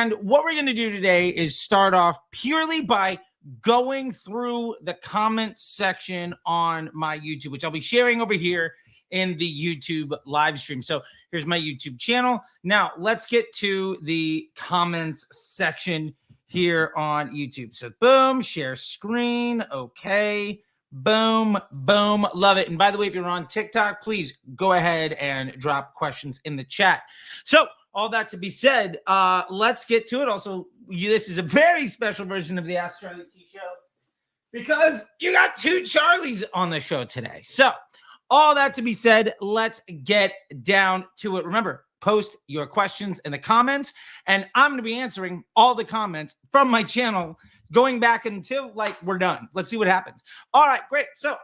And what we're going to do today is start off purely by going through the comment section on my YouTube, which I'll be sharing over here in the YouTube live stream. So here's my YouTube channel. Now let's get to the comments section here on YouTube. So boom, share screen. Okay. Boom, boom. Love it. And by the way, if you're on TikTok, please go ahead and drop questions in the chat. So all that to be said, let's get to it. Also, this is a very special version of the Ask Charlie T show because you got two Charlies on the show today. So all that to be said, let's get down to it. Remember, post your questions in the comments, and I'm going to be answering all the comments from my channel going back until like we're done. Let's see what happens. All right, great. So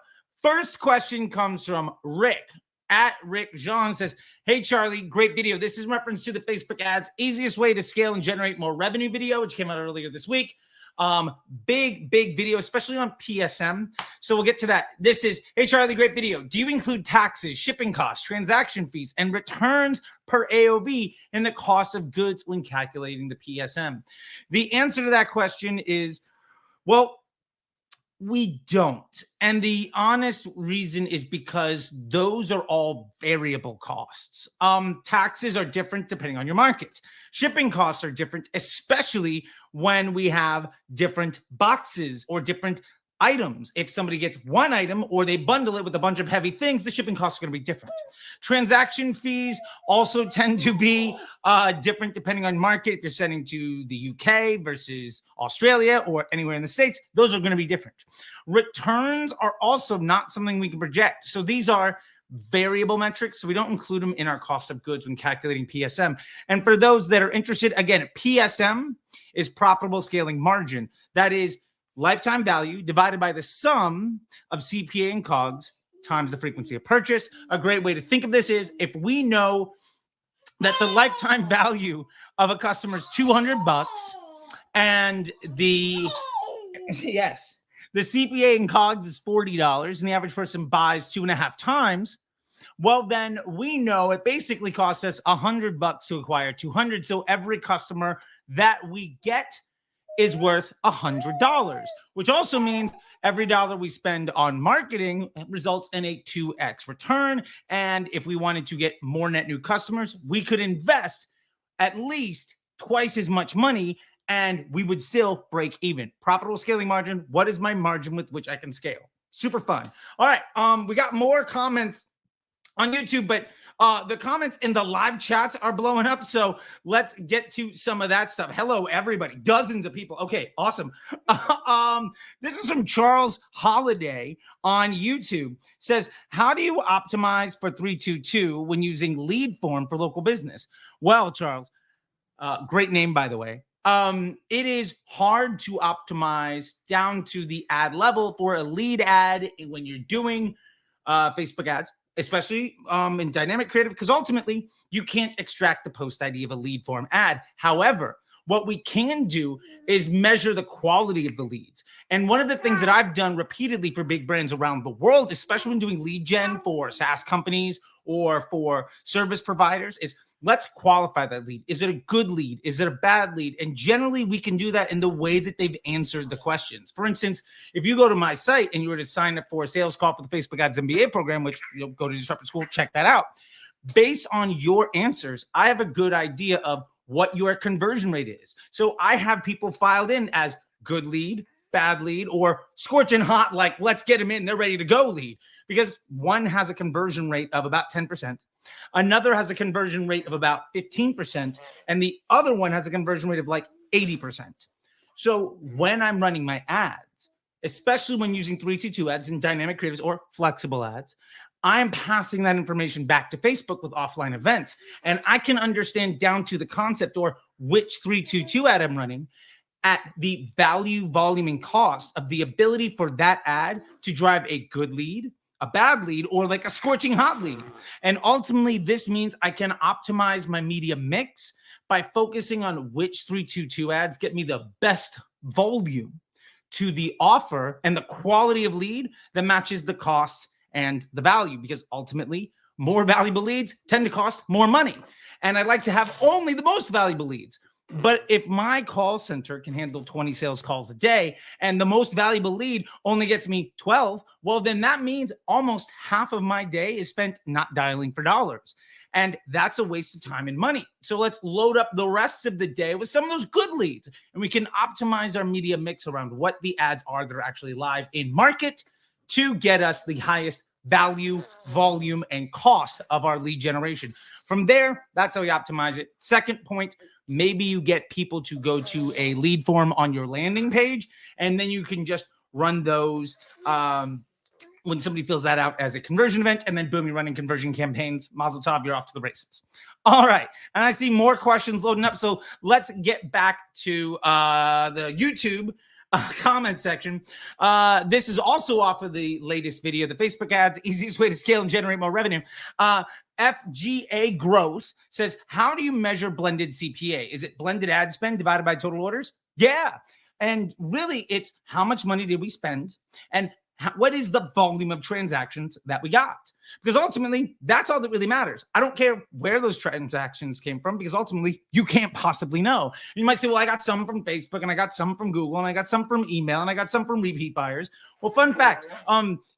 first question comes from Rick. At Rick Jean says, hey, Charlie, great video. This is in reference to the Facebook ads, easiest way to scale and generate more revenue video, which came out earlier this week. Big video, especially on PSM. So we'll get to that. This is, hey, Charlie, great video. Do you include taxes, shipping costs, transaction fees, and returns per AOV in the cost of goods when calculating the PSM? The answer to that question is, well, we don't. And the honest reason is because those are all variable costs. Taxes are different depending on your market. Shipping costs are different, especially when we have different boxes or different items. If somebody gets one item or they bundle it with a bunch of heavy things, the shipping costs are going to be different. Transaction fees also tend to be different depending on market. If you're sending to the UK versus Australia or anywhere in the States, those are going to be different. Returns are also not something we can project. So these are variable metrics. So we don't include them in our cost of goods when calculating PSM. And for those that are interested, again, PSM is profitable scaling margin. That is lifetime value divided by the sum of CPA and COGS times the frequency of purchase. A great way to think of this is if we know that the lifetime value of a customer is $200 and the CPA and COGS is $40 and the average person buys 2.5 times, well, then we know it basically costs us $100 to acquire 200. So every customer that we get is worth $100, which also means every dollar we spend on marketing results in a 2x return. And if we wanted to get more net new customers, we could invest at least twice as much money and we would still break even. Profitable scaling margin. What is my margin with which I can scale? Super fun. All right. We got more comments on YouTube, but the comments in the live chats are blowing up. So let's get to some of that stuff. Hello, everybody. Dozens of people. Okay, awesome. This is from Charles Holiday on YouTube. Says, how do you optimize for 322 when using lead form for local business? Well, Charles, great name, by the way. It is hard to optimize down to the ad level for a lead ad when you're doing Facebook ads, especially in dynamic creative, because ultimately you can't extract the post ID of a lead form ad. However, what we can do is measure the quality of the leads. And one of the things that I've done repeatedly for big brands around the world, especially when doing lead gen for SaaS companies or for service providers, is let's qualify that lead. Is it a good lead? Is it a bad lead? And generally, we can do that in the way that they've answered the questions. For instance, if you go to my site and you were to sign up for a sales call for the Facebook Ads MBA program, which you'll go to Disruptor School, check that out. Based on your answers, I have a good idea of what your conversion rate is. So I have people filed in as good lead, bad lead, or scorching hot, like let's get them in, they're ready to go lead. Because one has a conversion rate of about 10%. Another has a conversion rate of about 15%, and the other one has a conversion rate of like 80%. So when I'm running my ads, especially when using 322 ads and dynamic creatives or flexible ads, I'm passing that information back to Facebook with offline events, and I can understand down to the concept or which 322 ad I'm running at the value, volume, and cost of the ability for that ad to drive a good lead, a bad lead, or like a scorching hot lead. And ultimately, this means I can optimize my media mix by focusing on which 322 ads get me the best volume to the offer and the quality of lead that matches the cost and the value, because ultimately, more valuable leads tend to cost more money. And I like to have only the most valuable leads. But if my call center can handle 20 sales calls a day and the most valuable lead only gets me 12, well, then that means almost half of my day is spent not dialing for dollars. And that's a waste of time and money. So let's load up the rest of the day with some of those good leads. And we can optimize our media mix around what the ads are that are actually live in market to get us the highest value, volume, and cost of our lead generation. From there, that's how we optimize it. Second point, maybe you get people to go to a lead form on your landing page, and then you can just run those when somebody fills that out as a conversion event, and then boom, you're running conversion campaigns. Mazel tov, you're off to the races. All right, and I see more questions loading up, so let's get back to the YouTube comment section. This is also off of the latest video, the Facebook ads, easiest way to scale and generate more revenue. FGA Growth says, how do you measure blended CPA? Is it blended ad spend divided by total orders? Yeah. And really, it's how much money did we spend and what is the volume of transactions that we got? Because ultimately, that's all that really matters. I don't care where those transactions came from, because ultimately, you can't possibly know. You might say, well, I got some from Facebook, and I got some from Google, and I got some from email, and I got some from repeat buyers. Well, fun fact,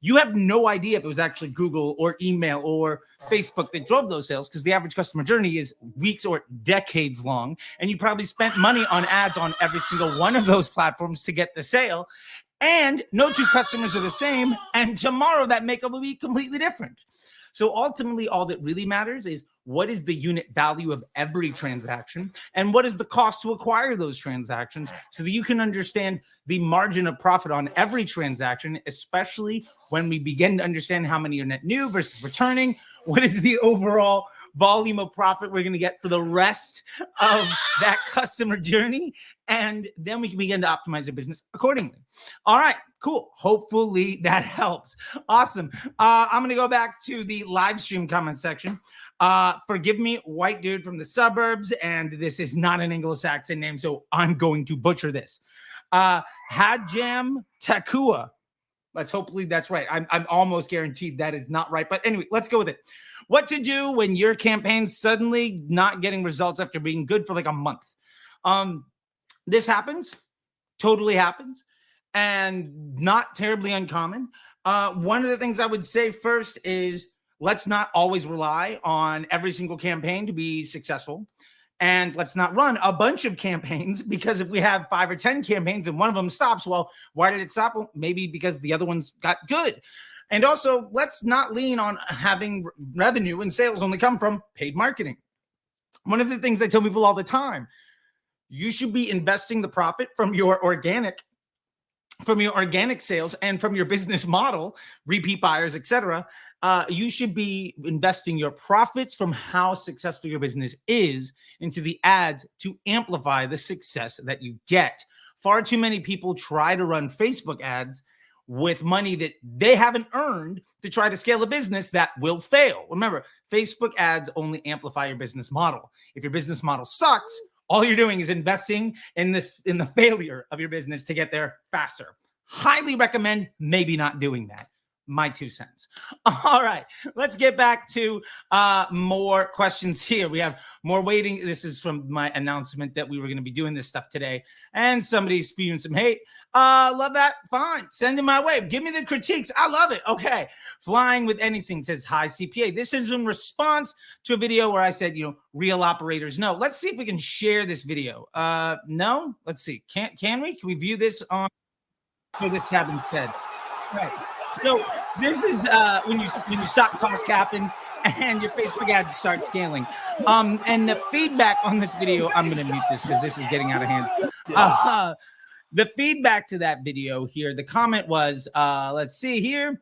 you have no idea if it was actually Google or email or Facebook that drove those sales, because the average customer journey is weeks or decades long, and you probably spent money on ads on every single one of those platforms to get the sale. And no two customers are the same. And tomorrow that makeup will be completely different. So ultimately, all that really matters is what is the unit value of every transaction and what is the cost to acquire those transactions, so that you can understand the margin of profit on every transaction, especially when we begin to understand how many are net new versus returning. What is the overall volume of profit we're going to get for the rest of that customer journey? And then we can begin to optimize the business accordingly. All right, cool. Hopefully that helps. Awesome. I'm going to go back to the live stream comment section. Forgive me, white dude from the suburbs, and this is not an Anglo-Saxon name, so I'm going to butcher this. Hadjam Takua. Hopefully that's right. I'm almost guaranteed that is not right. But anyway, let's go with it. What to do when your campaign's suddenly not getting results after being good for like a month? This happens, totally happens, and not terribly uncommon. One of the things I would say first is let's not always rely on every single campaign to be successful. And let's not run a bunch of campaigns, because if we have 5 or 10 campaigns and one of them stops, well, why did it stop? Well, maybe because the other ones got good. And also, let's not lean on having revenue and sales only come from paid marketing. One of the things I tell people all the time, you should be investing the profit from your organic sales and from your business model, repeat buyers, etc. You should be investing your profits from how successful your business is into the ads to amplify the success that you get. Far too many people try to run Facebook ads with money that they haven't earned to try to scale a business that will fail. Remember, Facebook ads only amplify your business model. If your business model sucks, all you're doing is investing in the failure of your business to get there faster. Highly recommend maybe not doing that. My 2 cents. All right, let's get back to more questions here. We have more waiting. This is from my announcement that we were going to be doing this stuff today, and somebody's spewing some hate. Love that. Fine. Send it my way. Give me the critiques. I love it. Okay. Flying with anything says high CPA. This is in response to a video where I said, real operators know. Let's see if we can share this video. No? Let's see. Can we? Can we view this on? Oh, this having said. Right. So this is when you stop cost capping and your Facebook ads start scaling. And the feedback on this video, I'm going to mute this because this is getting out of hand. The feedback to that video here, the comment was, let's see here,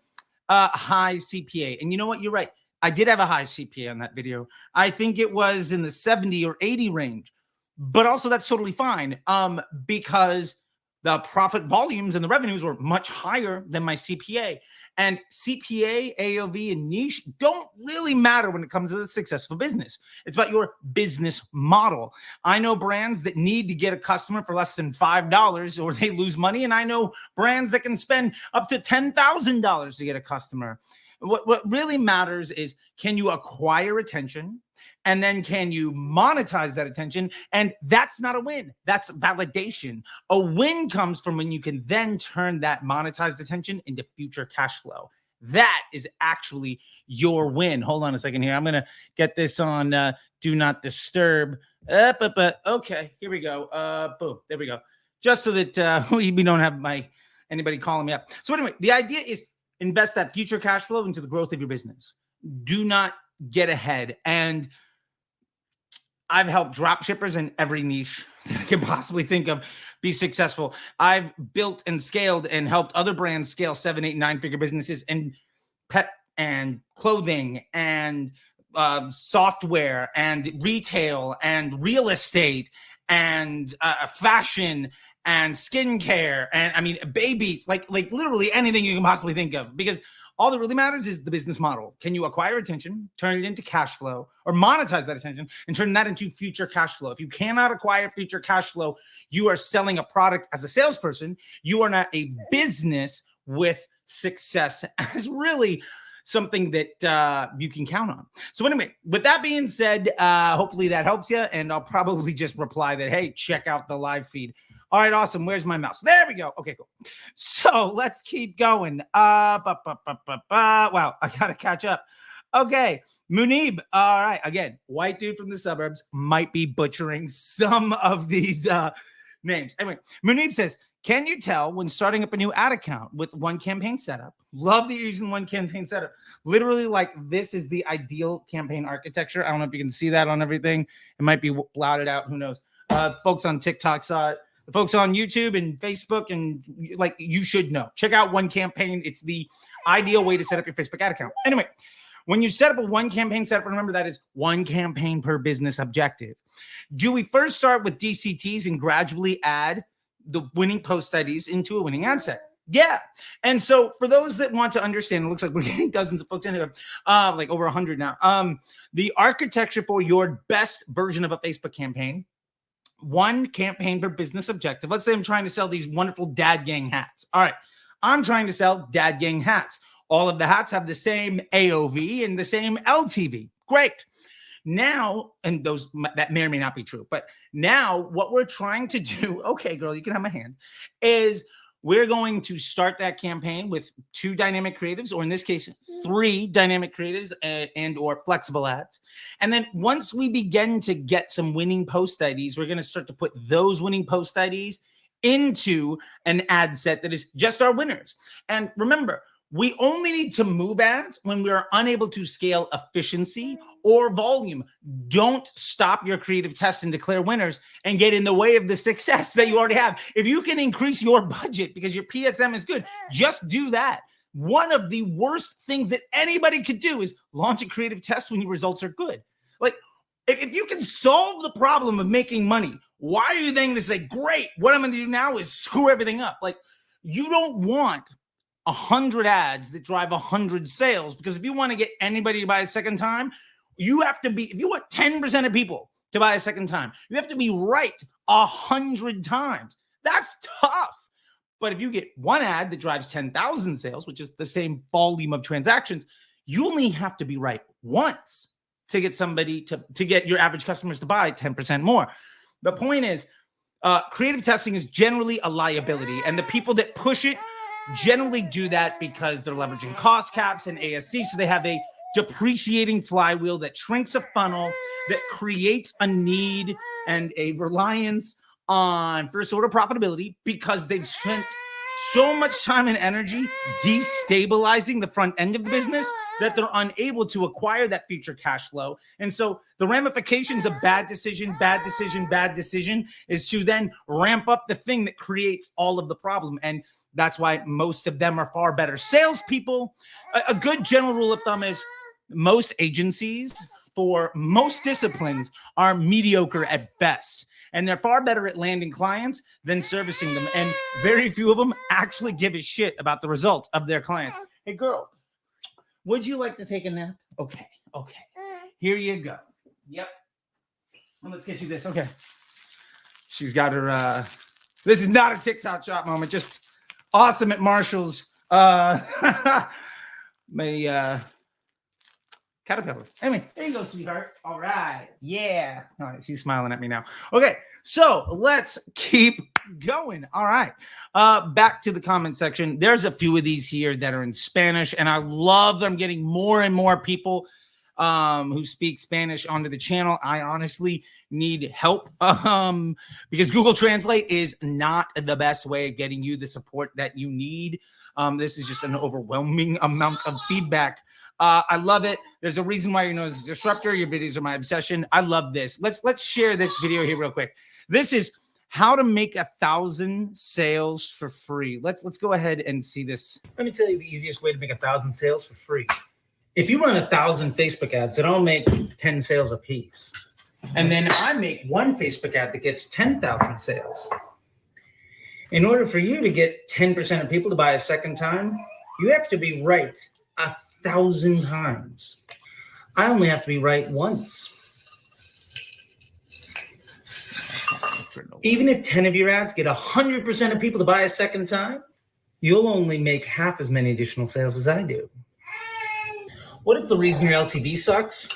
high CPA. And you know what? You're right. I did have a high CPA on that video. I think it was in the 70 or 80 range. But also that's totally fine because the profit volumes and the revenues were much higher than my CPA. And CPA, AOV, and niche don't really matter when it comes to the successful business. It's about your business model. I know brands that need to get a customer for less than $5 or they lose money. And I know brands that can spend up to $10,000 to get a customer. What really matters is, can you acquire attention? And then can you monetize that attention? And that's not a win. That's validation. A win comes from when you can then turn that monetized attention into future cash flow. That is actually your win. Hold on a second here. I'm going to get this on Do Not Disturb. Okay, here we go. Boom, there we go. Just so that we don't have anybody calling me up. So anyway, the idea is invest that future cash flow into the growth of your business. Do not get ahead. And I've helped drop shippers in every niche that I can possibly think of be successful. I've built and scaled and helped other brands scale 7, 8, 9-figure businesses in pet and clothing and software and retail and real estate and fashion and skincare and I mean babies, like literally anything you can possibly think of, because all that really matters is the business model. Can you acquire attention, turn it into cash flow, or monetize that attention and turn that into future cash flow? If you cannot acquire future cash flow, you are selling a product as a salesperson. You are not a business with success as really something that you can count on. So anyway, with that being said, hopefully that helps you. And I'll probably just reply that, hey, check out the live feed. All right, awesome. Where's my mouse? There we go. Okay, cool. So let's keep going. Wow, I got to catch up. Okay, Munib. All right, again, white dude from the suburbs, might be butchering some of these names. Anyway, Munib says, can you tell when starting up a new ad account with one campaign setup? Love that you're using one campaign setup. Literally, like, this is the ideal campaign architecture. I don't know if you can see that on everything. It might be blotted out. Who knows? Folks on TikTok saw it. The folks on YouTube and Facebook, and like, you should know. Check out one campaign. It's the ideal way to set up your Facebook ad account. Anyway, when you set up a one campaign setup, remember that is one campaign per business objective. Do we first start with DCTs and gradually add the winning post IDs into a winning ad set? Yeah. And so for those that want to understand, it looks like we're getting dozens of folks in here, like over 100 now. The architecture for your best version of a Facebook campaign, one campaign per business objective. Let's say I'm trying to sell these wonderful Dad Gang hats. All right. I'm trying to sell Dad Gang hats. All of the hats have the same AOV and the same LTV. Great. Now, and those that may or may not be true, but now what we're trying to do, okay, girl, you can have my hand, is we're going to start that campaign with 2 dynamic creatives, or in this case, 3 dynamic creatives and or flexible ads. And then once we begin to get some winning post IDs, we're going to start to put those winning post IDs into an ad set that is just our winners. And remember, we only need to move ads when we are unable to scale efficiency or volume. Don't stop your creative tests and declare winners and get in the way of the success that you already have. If you can increase your budget because your PSM is good, just do that. One of the worst things that anybody could do is launch a creative test when your results are good. Like, if you can solve the problem of making money, why are you then going to say, great, what I'm going to do now is screw everything up? Like, you don't want 100 ads that drive 100 sales, because if you want to get anybody to buy a second time, you have to be, if you want 10% of people to buy a second time, you have to be right 100 times. That's tough. But if you get one ad that drives 10,000 sales, which is the same volume of transactions, you only have to be right once to get somebody to get your average customers to buy 10% more. The point is, creative testing is generally a liability, and the people that push it generally do that because they're leveraging cost caps and ASC. So they have a depreciating flywheel that shrinks a funnel, that creates a need and a reliance on first order profitability, because they've spent so much time and energy destabilizing the front end of the business that they're unable to acquire that future cash flow. And so the ramifications of bad decision is to then ramp up the thing that creates all of the problem. And that's why most of them are far better salespeople. A good general rule of thumb is most agencies for most disciplines are mediocre at best. And they're far better at landing clients than servicing them. And very few of them actually give a shit about the results of their clients. Hey, girl, would you like to take a nap? Okay. Here you go. Yep. Well, let's get you this. Okay. She's got her, this is not a TikTok shop moment, just awesome at Marshall's. May kind caterpillars. Anyway, there you go, sweetheart. All right. Yeah. All right. She's smiling at me now. Okay. So let's keep going. All right. Back to the comment section. There's a few of these here that are in Spanish, and I love them. Getting more and more people who speak Spanish onto the channel. I honestly need help because Google Translate is not the best way of getting you the support that you need. This is just an overwhelming amount of feedback. I love it. There's a reason why you're known as Disruptor. Your videos are my obsession. I love this. Let's share this video here real quick. This is how to make 1,000 sales for free. Let's go ahead and see this. Let me tell you the easiest way to make 1,000 sales for free. If you run 1,000 Facebook ads, it all make 10 sales a piece. And then I make one Facebook ad that gets 10,000 sales. In order for you to get 10% of people to buy a second time, you have to be right 1,000 times. I only have to be right once. Even if 10 of your ads get 100% of people to buy a second time, you'll only make half as many additional sales as I do. What if the reason your LTV sucks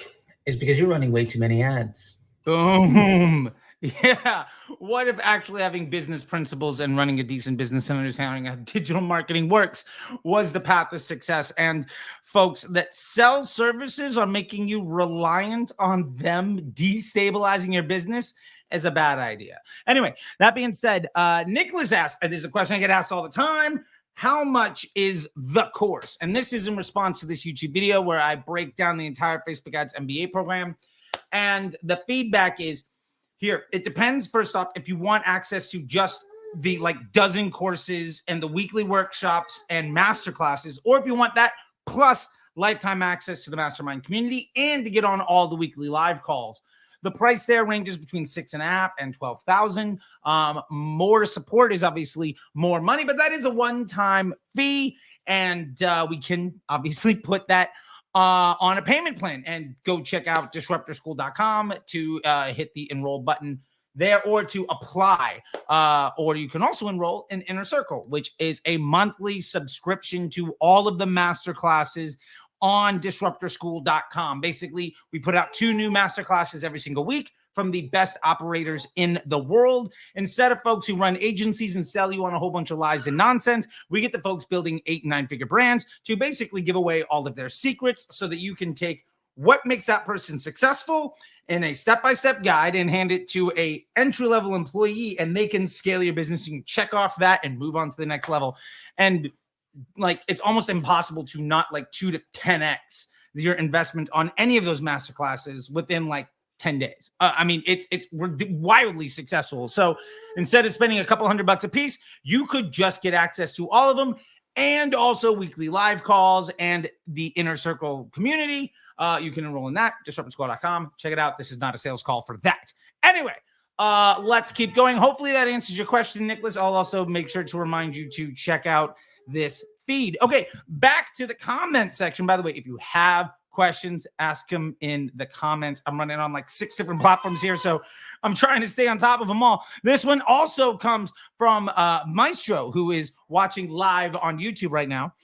is because you're running way too many ads? Boom. Yeah. What if actually having business principles and running a decent business and understanding how digital marketing works was the path to success? And folks that sell services are making you reliant on them destabilizing your business is a bad idea. Anyway, that being said, Nicholas asked, and there's a question I get asked all the time: how much is the course? And this is in response to this YouTube video where I break down the entire Facebook Ads MBA program. And the feedback is here. It depends, first off, if you want access to just the dozen courses and the weekly workshops and masterclasses, or if you want that plus lifetime access to the mastermind community and to get on all the weekly live calls. The price there ranges between $6,500 and $12,000. More support is obviously more money, but that is a one-time fee, and we can obviously put that on a payment plan. And go check out disruptorschool.com to hit the enroll button there, or to apply. Or you can also enroll in Inner Circle, which is a monthly subscription to all of the masterclasses on disruptorschool.com. Basically, we put out 2 new masterclasses every single week from the best operators in the world. Instead of folks who run agencies and sell you on a whole bunch of lies and nonsense, we get the folks building 8- and 9-figure brands to basically give away all of their secrets so that you can take what makes that person successful in a step-by-step guide and hand it to a entry-level employee, and they can scale your business. You can check off that and move on to the next level. And it's almost impossible to not 2 to 10x your investment on any of those masterclasses within 10 days. We're wildly successful. So instead of spending a couple $100 a piece, you could just get access to all of them, and also weekly live calls and the Inner Circle community. You can enroll in that, disruptorschool.com. Check it out. This is not a sales call for that. Anyway, let's keep going. Hopefully that answers your question, Nicholas. I'll also make sure to remind you to check out this feed. Okay, back to the comment section. By the way, if you have questions, ask them in the comments. I'm running on 6 different platforms here, so I'm trying to stay on top of them all. This one also comes from Maestro, who is watching live on YouTube right now.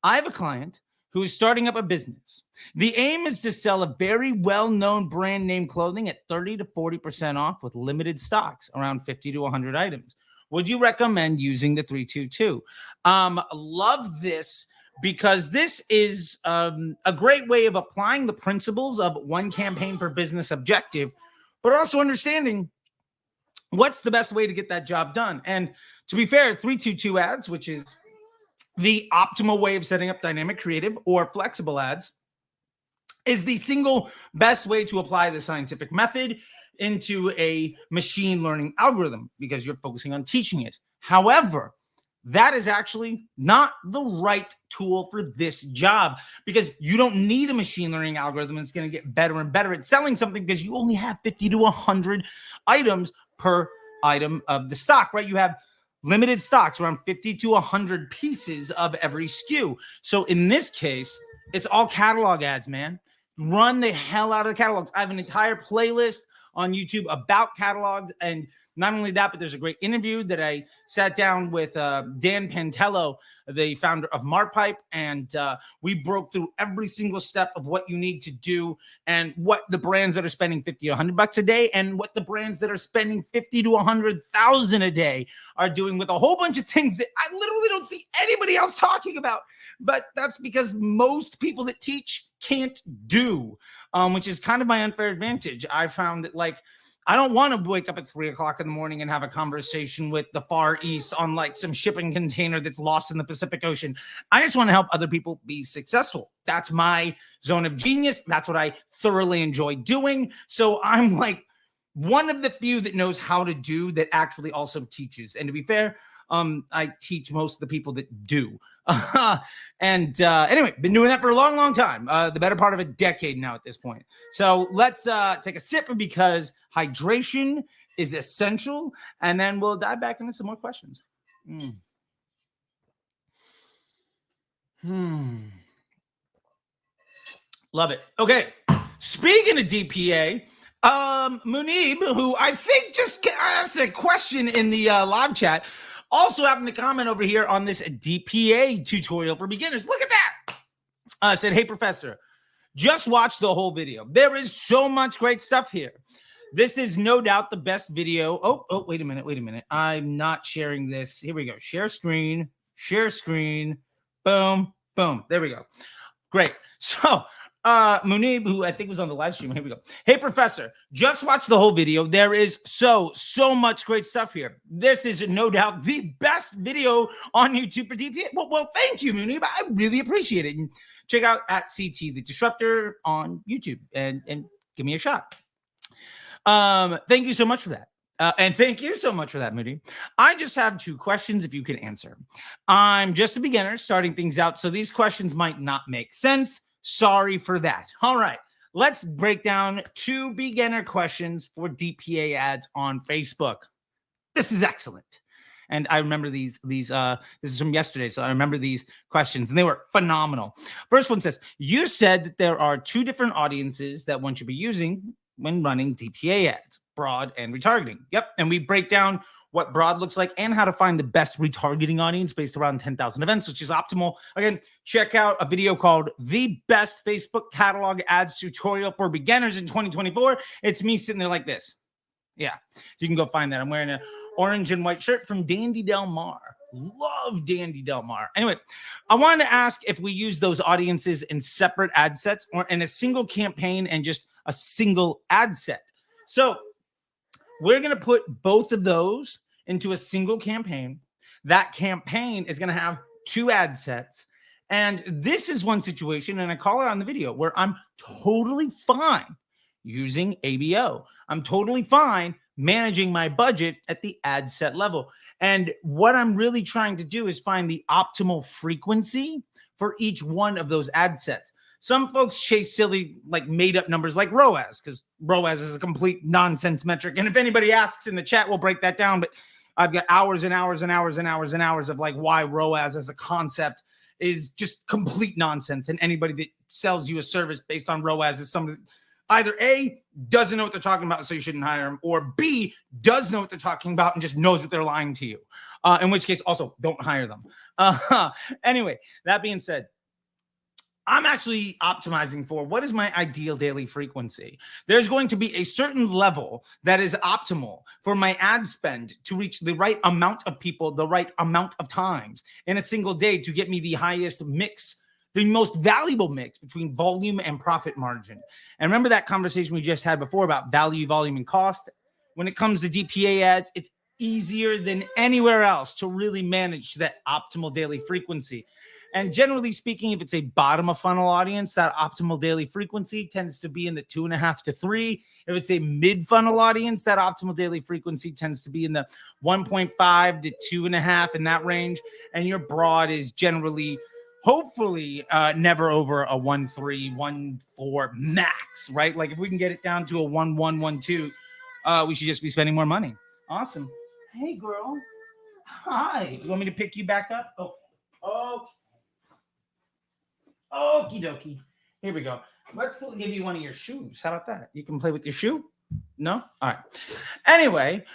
I have a client who is starting up a business. The aim is to sell a very well-known brand name clothing at 30 to 40% off with limited stocks, around 50 to 100 items. Would you recommend using the 322? Love this, because this is a great way of applying the principles of one campaign per business objective, but also understanding what's the best way to get that job done. And to be fair, 322 ads, which is the optimal way of setting up dynamic creative or flexible ads, is the single best way to apply the scientific method into a machine learning algorithm, because you're focusing on teaching it. However, that is actually not the right tool for this job, because you don't need a machine learning algorithm. It's going to get better and better at selling something because you only have 50 to 100 items per item of the stock, right? You have limited stocks, around 50 to 100 pieces of every SKU. So in this case, it's all catalog ads, man. Run the hell out of the catalogs. I have an entire playlist on YouTube about catalogs. And not only that, but there's a great interview that I sat down with Dan Pantello, the founder of Marpipe, and we broke through every single step of what you need to do and what the brands that are spending 50 or 100 bucks a day and what the brands that are spending 50 to 100,000 a day are doing with a whole bunch of things that I literally don't see anybody else talking about. But that's because most people that teach can't do, which is kind of my unfair advantage. I found that, like, I don't want to wake up at 3 o'clock in the morning and have a conversation with the Far East on like some shipping container that's lost in the Pacific Ocean. I just want to help other people be successful. That's my zone of genius. That's what I thoroughly enjoy doing. So I'm like one of the few that knows how to do that actually also teaches. And to be fair, I teach most of the people that do. Anyway, been doing that for a long, long time. The better part of a decade now at this point. So let's take a sip because hydration is essential. And then we'll dive back into some more questions. Love it. Okay. Speaking of DPA, Munib, who I think just asked a question in the live chat, also happened to comment over here on this DPA tutorial for beginners. Look at that. Said, hey, professor, just watch the whole video. There is so much great stuff here. This is no doubt the best video. Oh, wait a minute. I'm not sharing this. Here we go. Share screen. Boom. There we go. Great. So, Munib, who I think was on the live stream. Here we go. Hey, professor, just watch the whole video. There is so much great stuff here. This is no doubt the best video on YouTube for DPA. Well, thank you, Munib. I really appreciate it. And check out at CT, the Disruptor on YouTube and give me a shot. Thank you so much for that. And thank you so much for that, Moody. I just have 2 questions if you can answer. I'm just a beginner starting things out, so these questions might not make sense. Sorry for that. All right, let's break down 2 beginner questions for DPA ads on Facebook. This is excellent. And I remember these this is from yesterday, so I remember these questions, and they were phenomenal. First one says, you said that there are 2 different audiences that one should be using when running DPA ads, broad and retargeting. Yep, and we break down what broad looks like and how to find the best retargeting audience based around 10,000 events, which is optimal. Again, check out a video called The Best Facebook Catalog Ads Tutorial for Beginners in 2024. It's me sitting there like this. Yeah, you can go find that. I'm wearing an orange and white shirt from Dandy Del Mar. Love Dandy Del Mar. Anyway, I wanted to ask if we use those audiences in separate ad sets or in a single campaign and just a single ad set. So we're going to put both of those into a single campaign. That campaign is going to have 2 ad sets. And this is one situation, and I call it on the video, where I'm totally fine using ABO. I'm totally fine managing my budget at the ad set level. And what I'm really trying to do is find the optimal frequency for each one of those ad sets. Some folks chase silly, like made up numbers like ROAS, because ROAS is a complete nonsense metric. And if anybody asks in the chat, we'll break that down. But I've got hours and hours of like why ROAS as a concept is just complete nonsense. And anybody that sells you a service based on ROAS is somebody either A, doesn't know what they're talking about, so you shouldn't hire them, or B, does know what they're talking about and just knows that they're lying to you. In which case, also, don't hire them. Anyway, that being said, I'm actually optimizing for what is my ideal daily frequency. There's going to be a certain level that is optimal for my ad spend to reach the right amount of people, the right amount of times in a single day to get me the highest mix, the most valuable mix between volume and profit margin. And remember that conversation we just had before about value, volume, and cost? When it comes to DPA ads, it's easier than anywhere else to really manage that optimal daily frequency. And generally speaking, if it's a bottom of funnel audience, that optimal daily frequency tends to be in the 2.5 to 3. If it's a mid funnel audience, that optimal daily frequency tends to be in the 1.5 to 2.5 in that range. And your broad is generally, hopefully, never over a 1.3, 1.4 max, right? Like if we can get it down to a 1.1, 1.2, we should just be spending more money. Awesome. Hey, girl. Hi. You want me to pick you back up? Oh. Okie dokie. Here we go. Let's give you one of your shoes. How about that? You can play with your shoe. No? All right. Anyway,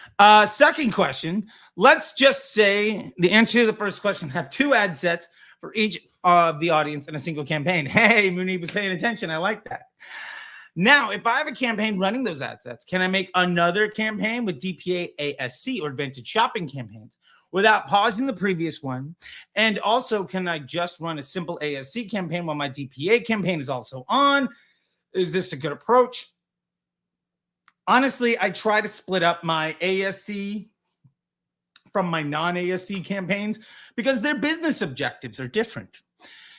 second question. Let's just say the answer to the first question have 2 ad sets for each of the audience in a single campaign. Hey, Munib was paying attention. I like that. Now, if I have a campaign running those ad sets, can I make another campaign with DPA, ASC, or Advantage Shopping campaigns without pausing the previous one? And also, can I just run a simple ASC campaign while my DPA campaign is also on? Is this a good approach? Honestly, I try to split up my ASC from my non-ASC campaigns because their business objectives are different.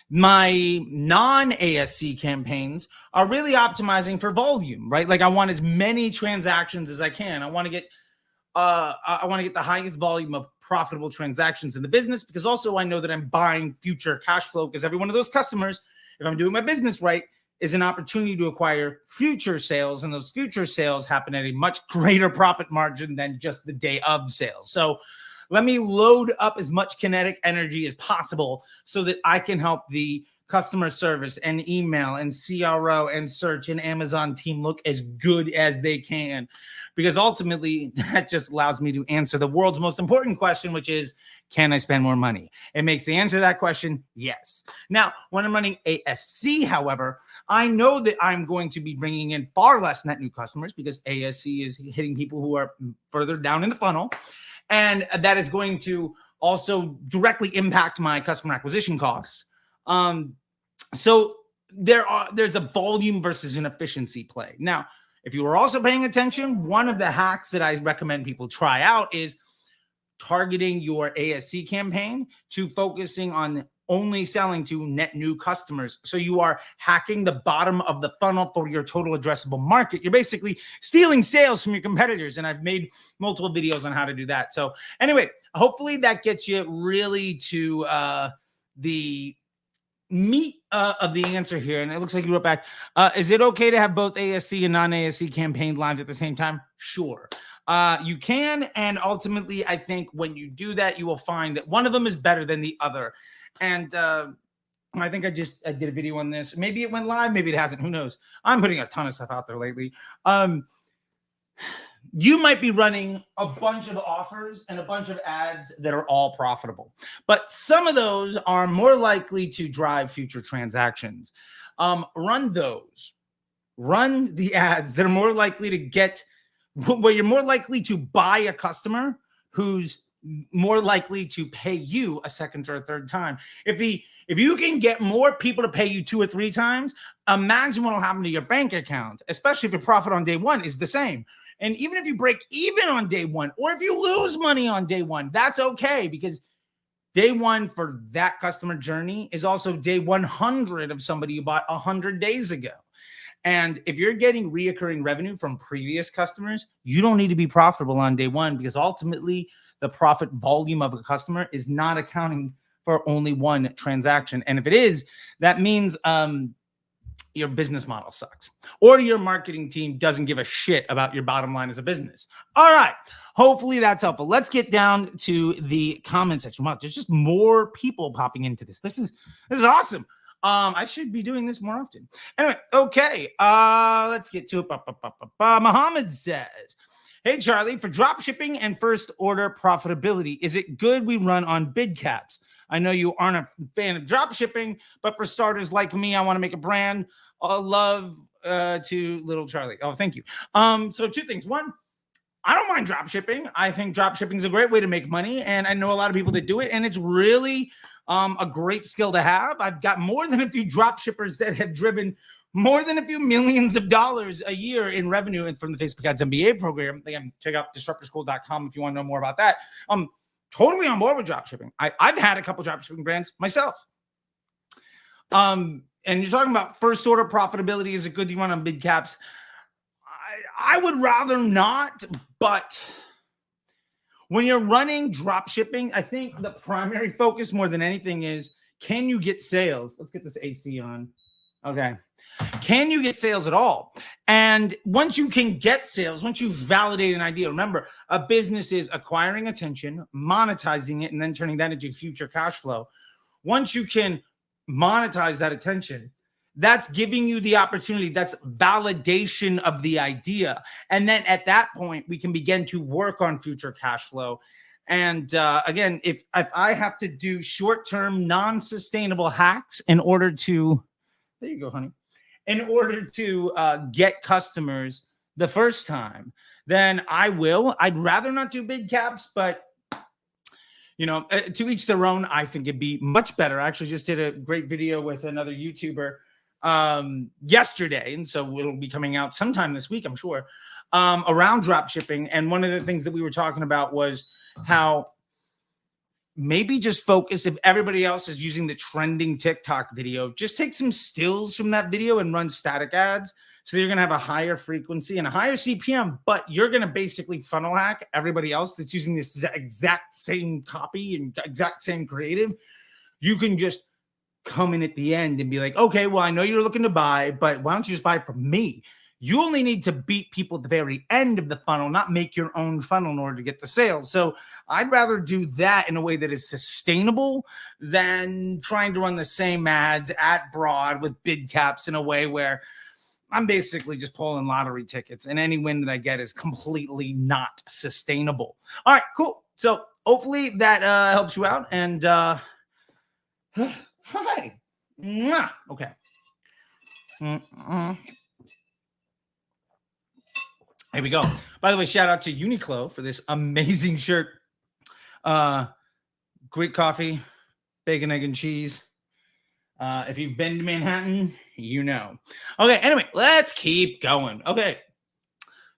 My non-ASC campaigns are really optimizing for volume, right? Like I want as many transactions as I can. I want to get the highest volume of profitable transactions in the business, because also I know that I'm buying future cash flow, because every one of those customers, if I'm doing my business right, is an opportunity to acquire future sales, and those future sales happen at a much greater profit margin than just the day of sales. So let me load up as much kinetic energy as possible so that I can help the customer service and email and CRO and search and Amazon team look as good as they can, because ultimately that just allows me to answer the world's most important question, which is, can I spend more money? It makes the answer to that question yes. Now, when I'm running ASC, however, I know that I'm going to be bringing in far less net new customers, because ASC is hitting people who are further down in the funnel. And that is going to also directly impact my customer acquisition costs. So there's a volume versus an efficiency play. Now, if you were also paying attention, one of the hacks that I recommend people try out is targeting your ASC campaign to focusing on only selling to net new customers. So you are hacking the bottom of the funnel for your total addressable market. You're basically stealing sales from your competitors. And I've made multiple videos on how to do that. So anyway, hopefully that gets you really to the meat of the answer here. And it looks like you wrote back, is it okay to have both ASC and non-ASC campaign lines at the same time? Sure. You can. And ultimately, I think when you do that, you will find that one of them is better than the other. And I think I did a video on this. Maybe it went live. Maybe it hasn't. Who knows? I'm putting a ton of stuff out there lately. You might be running a bunch of offers and a bunch of ads that are all profitable, but some of those are more likely to drive future transactions. Run those. Run the ads that are more likely to get, where you're more likely to buy a customer who's more likely to pay you a second or a third time. If you can get more people to pay you 2 or 3 times, imagine what will happen to your bank account, especially if your profit on day one is the same. And even if you break even on day one, or if you lose money on day one, that's okay, because day one for that customer journey is also day 100 of somebody you bought 100 days ago. And if you're getting reoccurring revenue from previous customers, you don't need to be profitable on day one, because ultimately the profit volume of a customer is not accounting for only one transaction. And if it is, that means your business model sucks, or your marketing team doesn't give a shit about your bottom line as a business. All right. Hopefully that's helpful. Let's get down to the comment section. Wow, there's just more people popping into this. This is awesome. I should be doing this more often. Anyway, okay. Let's get to it. Muhammad says, hey, Charlie, for drop shipping and first order profitability, is it good we run on bid caps? I know you aren't a fan of drop shipping, but for starters like me, I want to make a brand. Love to little Charlie. Oh, thank you. So 2 things. One, I don't mind drop shipping. I think drop shipping is a great way to make money, and I know a lot of people that do it, and it's really a great skill to have. I've got more than a few drop shippers that have driven more than a few millions of dollars a year in revenue, and from the Facebook Ads MBA program. Again, check out disruptorschool.com if you want to know more about that. Totally on board with drop shipping. I've had a couple drop shipping brands myself. And you're talking about first order profitability. Is it good you run on bid caps? I would rather not, but when you're running drop shipping, I think the primary focus more than anything is, can you get sales? Let's get this AC on. Okay. Can you get sales at all? And once you can get sales, once you validate an idea, remember, a business is acquiring attention, monetizing it, and then turning that into future cash flow. Once you can monetize that attention, That's giving you the opportunity. That's validation of the idea. And then at that point, we can begin to work on future cash flow. And again, if I have to do short-term, non-sustainable hacks in order to, there you go, honey, in order to get customers the first time, then I will. I'd rather not do big caps, but to each their own. I think it'd be much better. I actually just did a great video with another YouTuber yesterday, and so it'll be coming out sometime this week, I'm sure, around drop shipping. And one of the things that we were talking about was how maybe just focus, if everybody else is using the trending TikTok video, just take some stills from that video and run static ads. So you're going to have a higher frequency and a higher CPM, but you're going to basically funnel hack everybody else that's using this exact same copy and exact same creative. You can just come in at the end and be like, okay, well, I know you're looking to buy, but why don't you just buy from me? You only need to beat people at the very end of the funnel, not make your own funnel in order to get the sales. So I'd rather do that in a way that is sustainable than trying to run the same ads at broad with bid caps in a way where I'm basically just pulling lottery tickets, and any win that I get is completely not sustainable. All right, cool. So hopefully that helps you out. And hi. Okay. Here we go. By the way, shout out to Uniqlo for this amazing shirt. Great coffee, bacon, egg, and cheese. If you've been to Manhattan, you know. Okay, anyway, let's keep going. Okay.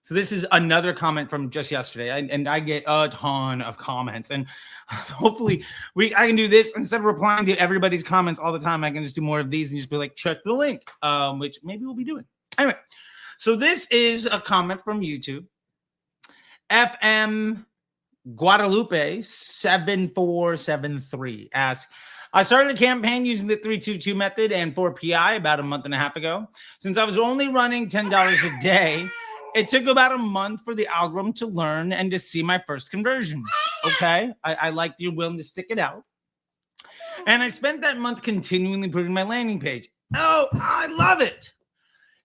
So this is another comment from just yesterday, and I get a ton of comments, and hopefully I can do this instead of replying to everybody's comments all the time. I can just do more of these and just be like, check the link, which maybe we'll be doing. Anyway, so this is a comment from YouTube. FM Guadalupe 7473 asks, I started the campaign using the 322 method and 4PI about a month and a half ago. Since I was only running $10 a day, it took about a month for the algorithm to learn and to see my first conversion. Okay, I like you're willing to stick it out. And I spent that month continually improving my landing page. Oh, I love it.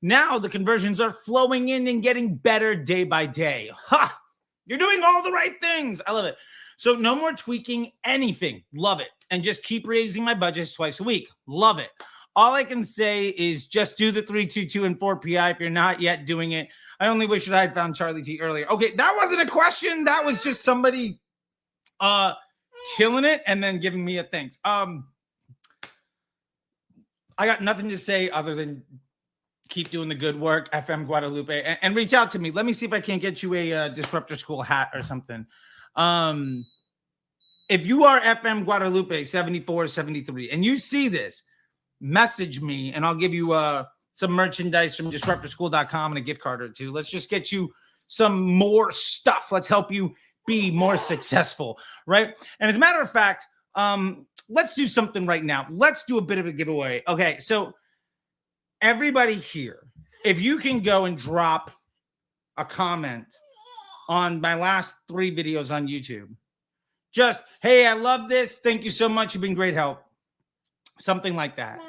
Now the conversions are flowing in and getting better day by day. Ha! You're doing all the right things. I love it. So no more tweaking anything. Love it. And just keep raising my budgets twice a week. Love it. All I can say is just do the 322 and 4PI if you're not yet doing it. I only wish that I had found Charlie T earlier. Okay, that wasn't a question. That was just somebody killing it and then giving me a thanks. I got nothing to say other than keep doing the good work, FM Guadalupe, and reach out to me. Let me see if I can't get you a Disruptor School hat or something. If you are FM Guadalupe 7473 and you see this, message me and I'll give you some merchandise from disruptorschool.com and a gift card or two. Let's just get you some more stuff. Let's help you be more successful, right? And as a matter of fact, let's do something right now. Let's do a bit of a giveaway. Okay, so everybody here, if you can go and drop a comment on my last 3 videos on YouTube, just, hey, I love this. Thank you so much. You've been great help. Something like that.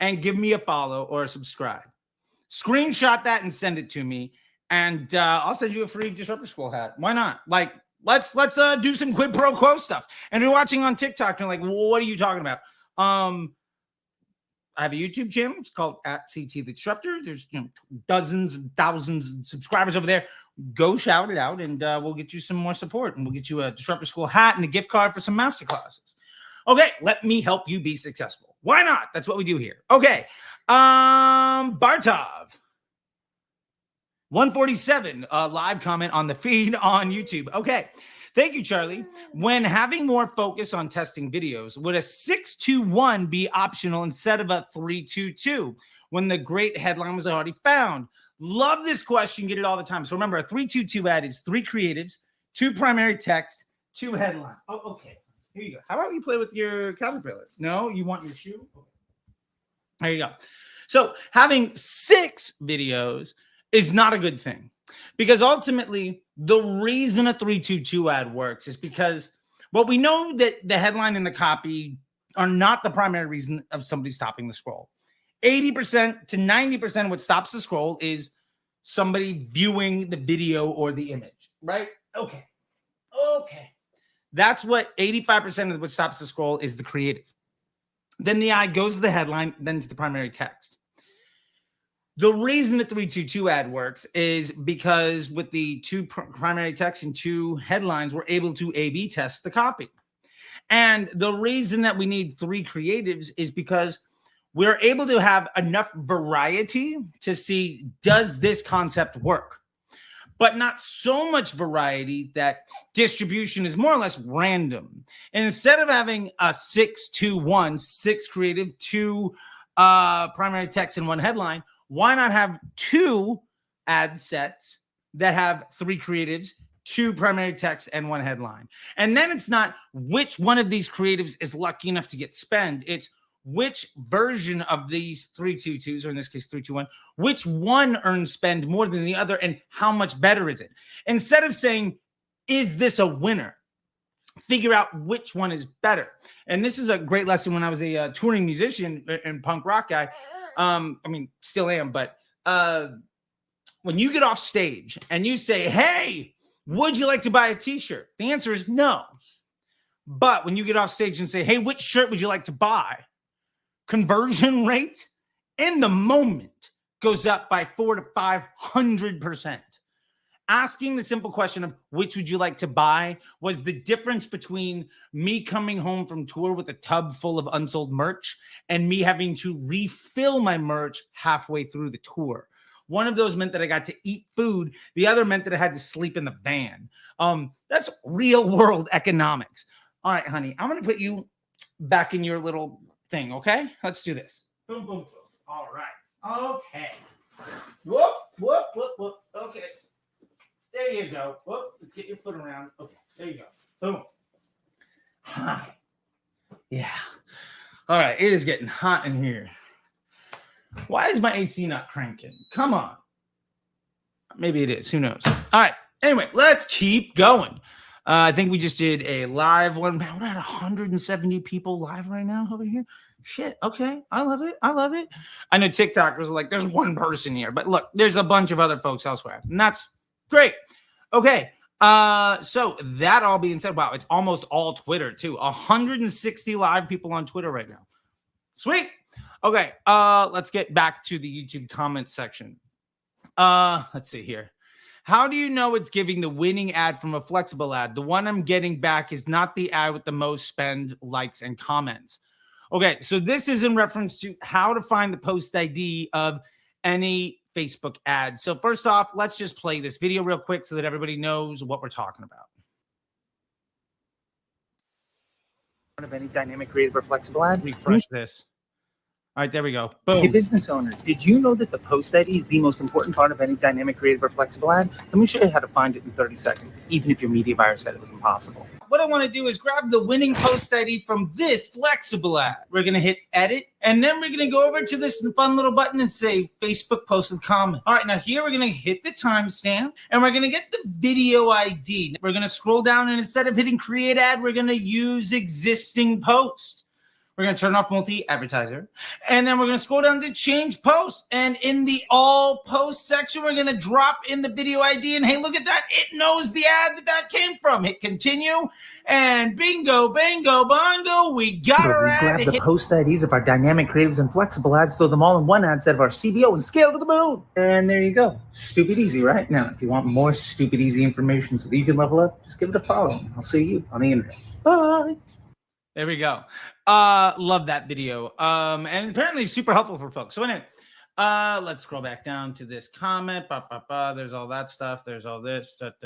And give me a follow or a subscribe. Screenshot that and send it to me. And I'll send you a free Disruptor School hat. Why not? Like, let's do some quid pro quo stuff. And if you're watching on TikTok, you're like, well, what are you talking about? I have a YouTube channel. It's called @CT the Disruptor. There's dozens and thousands of subscribers over there. Go shout it out, and we'll get you some more support, and we'll get you a Disruptor School hat and a gift card for some master classes. Okay, let me help you be successful. Why not? That's what we do here. Okay, Bartov 147 live comment on the feed on YouTube. Okay, thank you, Charlie. When having more focus on testing videos, would a 621 be optional instead of a 322 when the great headline was already found? Love this question. Get it all the time. So remember, a 322 ad is 3 creatives, 2 primary text, 2 headlines. Oh, okay. Here you go. How about you play with your caterpillar? No, you want your shoe? Okay. There you go. So having 6 videos is not a good thing, because ultimately the reason a 322 ad works is because, well, we know that the headline and the copy are not the primary reason of somebody stopping the scroll. 80% to 90% of what stops the scroll is somebody viewing the video or the image, right? Okay. That's what 85% of what stops the scroll is, the creative. Then the eye goes to the headline, then to the primary text. The reason the 322 ad works is because with the two primary text and two headlines, we're able to A/B test the copy. And the reason that we need three creatives is because we're able to have enough variety to see, does this concept work? But not so much variety that distribution is more or less random. And instead of having a 6-2-1, 6 creative, 2 primary text, and 1 headline, why not have 2 ad sets that have 3 creatives, 2 primary text, and 1 headline? And then it's not which one of these creatives is lucky enough to get spend. It's which version of these 322s, or in this case 321, which one earns spend more than the other, and how much better is it? Instead of saying, is this a winner? Figure out which one is better. And this is a great lesson when I was a touring musician and punk rock guy. I mean, still am, but when you get off stage and you say, hey, would you like to buy a t-shirt? The answer is no. But when you get off stage and say, hey, which shirt would you like to buy? Conversion rate in the moment goes up by 400 to 500%. Asking the simple question of which would you like to buy was the difference between me coming home from tour with a tub full of unsold merch and me having to refill my merch halfway through the tour. One of those meant that I got to eat food. The other meant that I had to sleep in the van. That's real world economics. All right, honey, I'm going to put you back in your little thing, okay? Let's do this. Boom, boom, boom. All right. Okay. Whoop, whoop, whoop, whoop. Okay. There you go. Whoop. Let's get your foot around. Okay. There you go. Boom. Hi. Yeah. All right. It is getting hot in here. Why is my AC not cranking? Come on. Maybe it is. Who knows? All right. Anyway, let's keep going. I think we just did a live one. Man, we're at 170 people live right now over here. Shit. Okay. I love it. I love it. I know TikTokers are like, there's one person here. But look, there's a bunch of other folks elsewhere. And that's great. Okay. So that all being said, wow, it's almost all Twitter too. 160 live people on Twitter right now. Sweet. Okay. Let's get back to the YouTube comment section. Let's see here. How do you know it's giving the winning ad from a flexible ad? The one I'm getting back is not the ad with the most spend, likes, and comments. Okay, so this is in reference to how to find the post ID of any Facebook ad. So first off, let's just play this video real quick so that everybody knows what we're talking about. Of any dynamic, creative, or flexible ad. Refresh this. All right, there we go. Boom. Hey, business owner, did you know that the post ID is the most important part of any dynamic, creative, or flexible ad? Let me show you how to find it in 30 seconds, even if your media buyer said it was impossible. What I want to do is grab the winning post ID from this flexible ad. We're going to hit edit, and then we're going to go over to this fun little button and say Facebook posted comment. All right, now here we're going to hit the timestamp, and we're going to get the video ID. We're going to scroll down, and instead of hitting create ad, we're going to use existing post. We're going to turn off multi-advertiser. And then we're going to scroll down to change post. And in the all post section, we're going to drop in the video ID. And hey, look at that. It knows the ad that came from. Hit continue. And bingo, bango, bongo. We got our ad. Grab the post IDs of our dynamic, creatives, and flexible ads, throw them all in one ad instead of our CBO, and scale to the moon. And there you go. Stupid easy, right? Now, if you want more stupid easy information so that you can level up, just give it a follow. I'll see you on the internet. Bye. There we go. Love that video. And apparently super helpful for folks. So anyway, let's scroll back down to this comment. There's all that stuff. There's all this. Okay,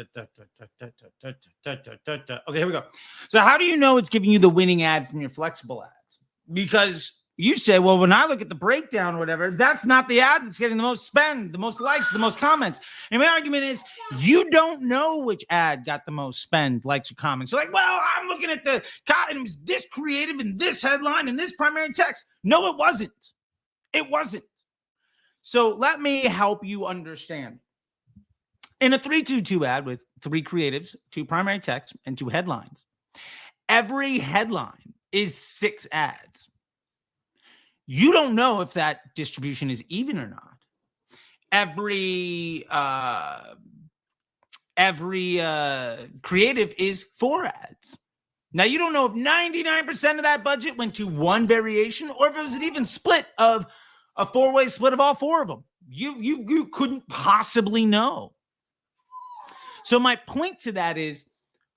here we go. So how do you know it's giving you the winning ad from your flexible ads? Because you say, well, when I look at the breakdown or whatever, that's not the ad that's getting the most spend, the most likes, the most comments. And my argument is you don't know which ad got the most spend, likes, or comments. So like, well, I'm looking at the columns, this creative and this headline and this primary text. No, it wasn't. It wasn't. So let me help you understand. In a 322 ad with 3 creatives, 2 primary text, and 2 headlines, every headline is 6 ads. You don't know if that distribution is even or not. Every creative is 4 ads. Now, you don't know if 99% of that budget went to one variation or if it was an even split of a 4-way split of all 4 of them. You couldn't possibly know. So my point to that is,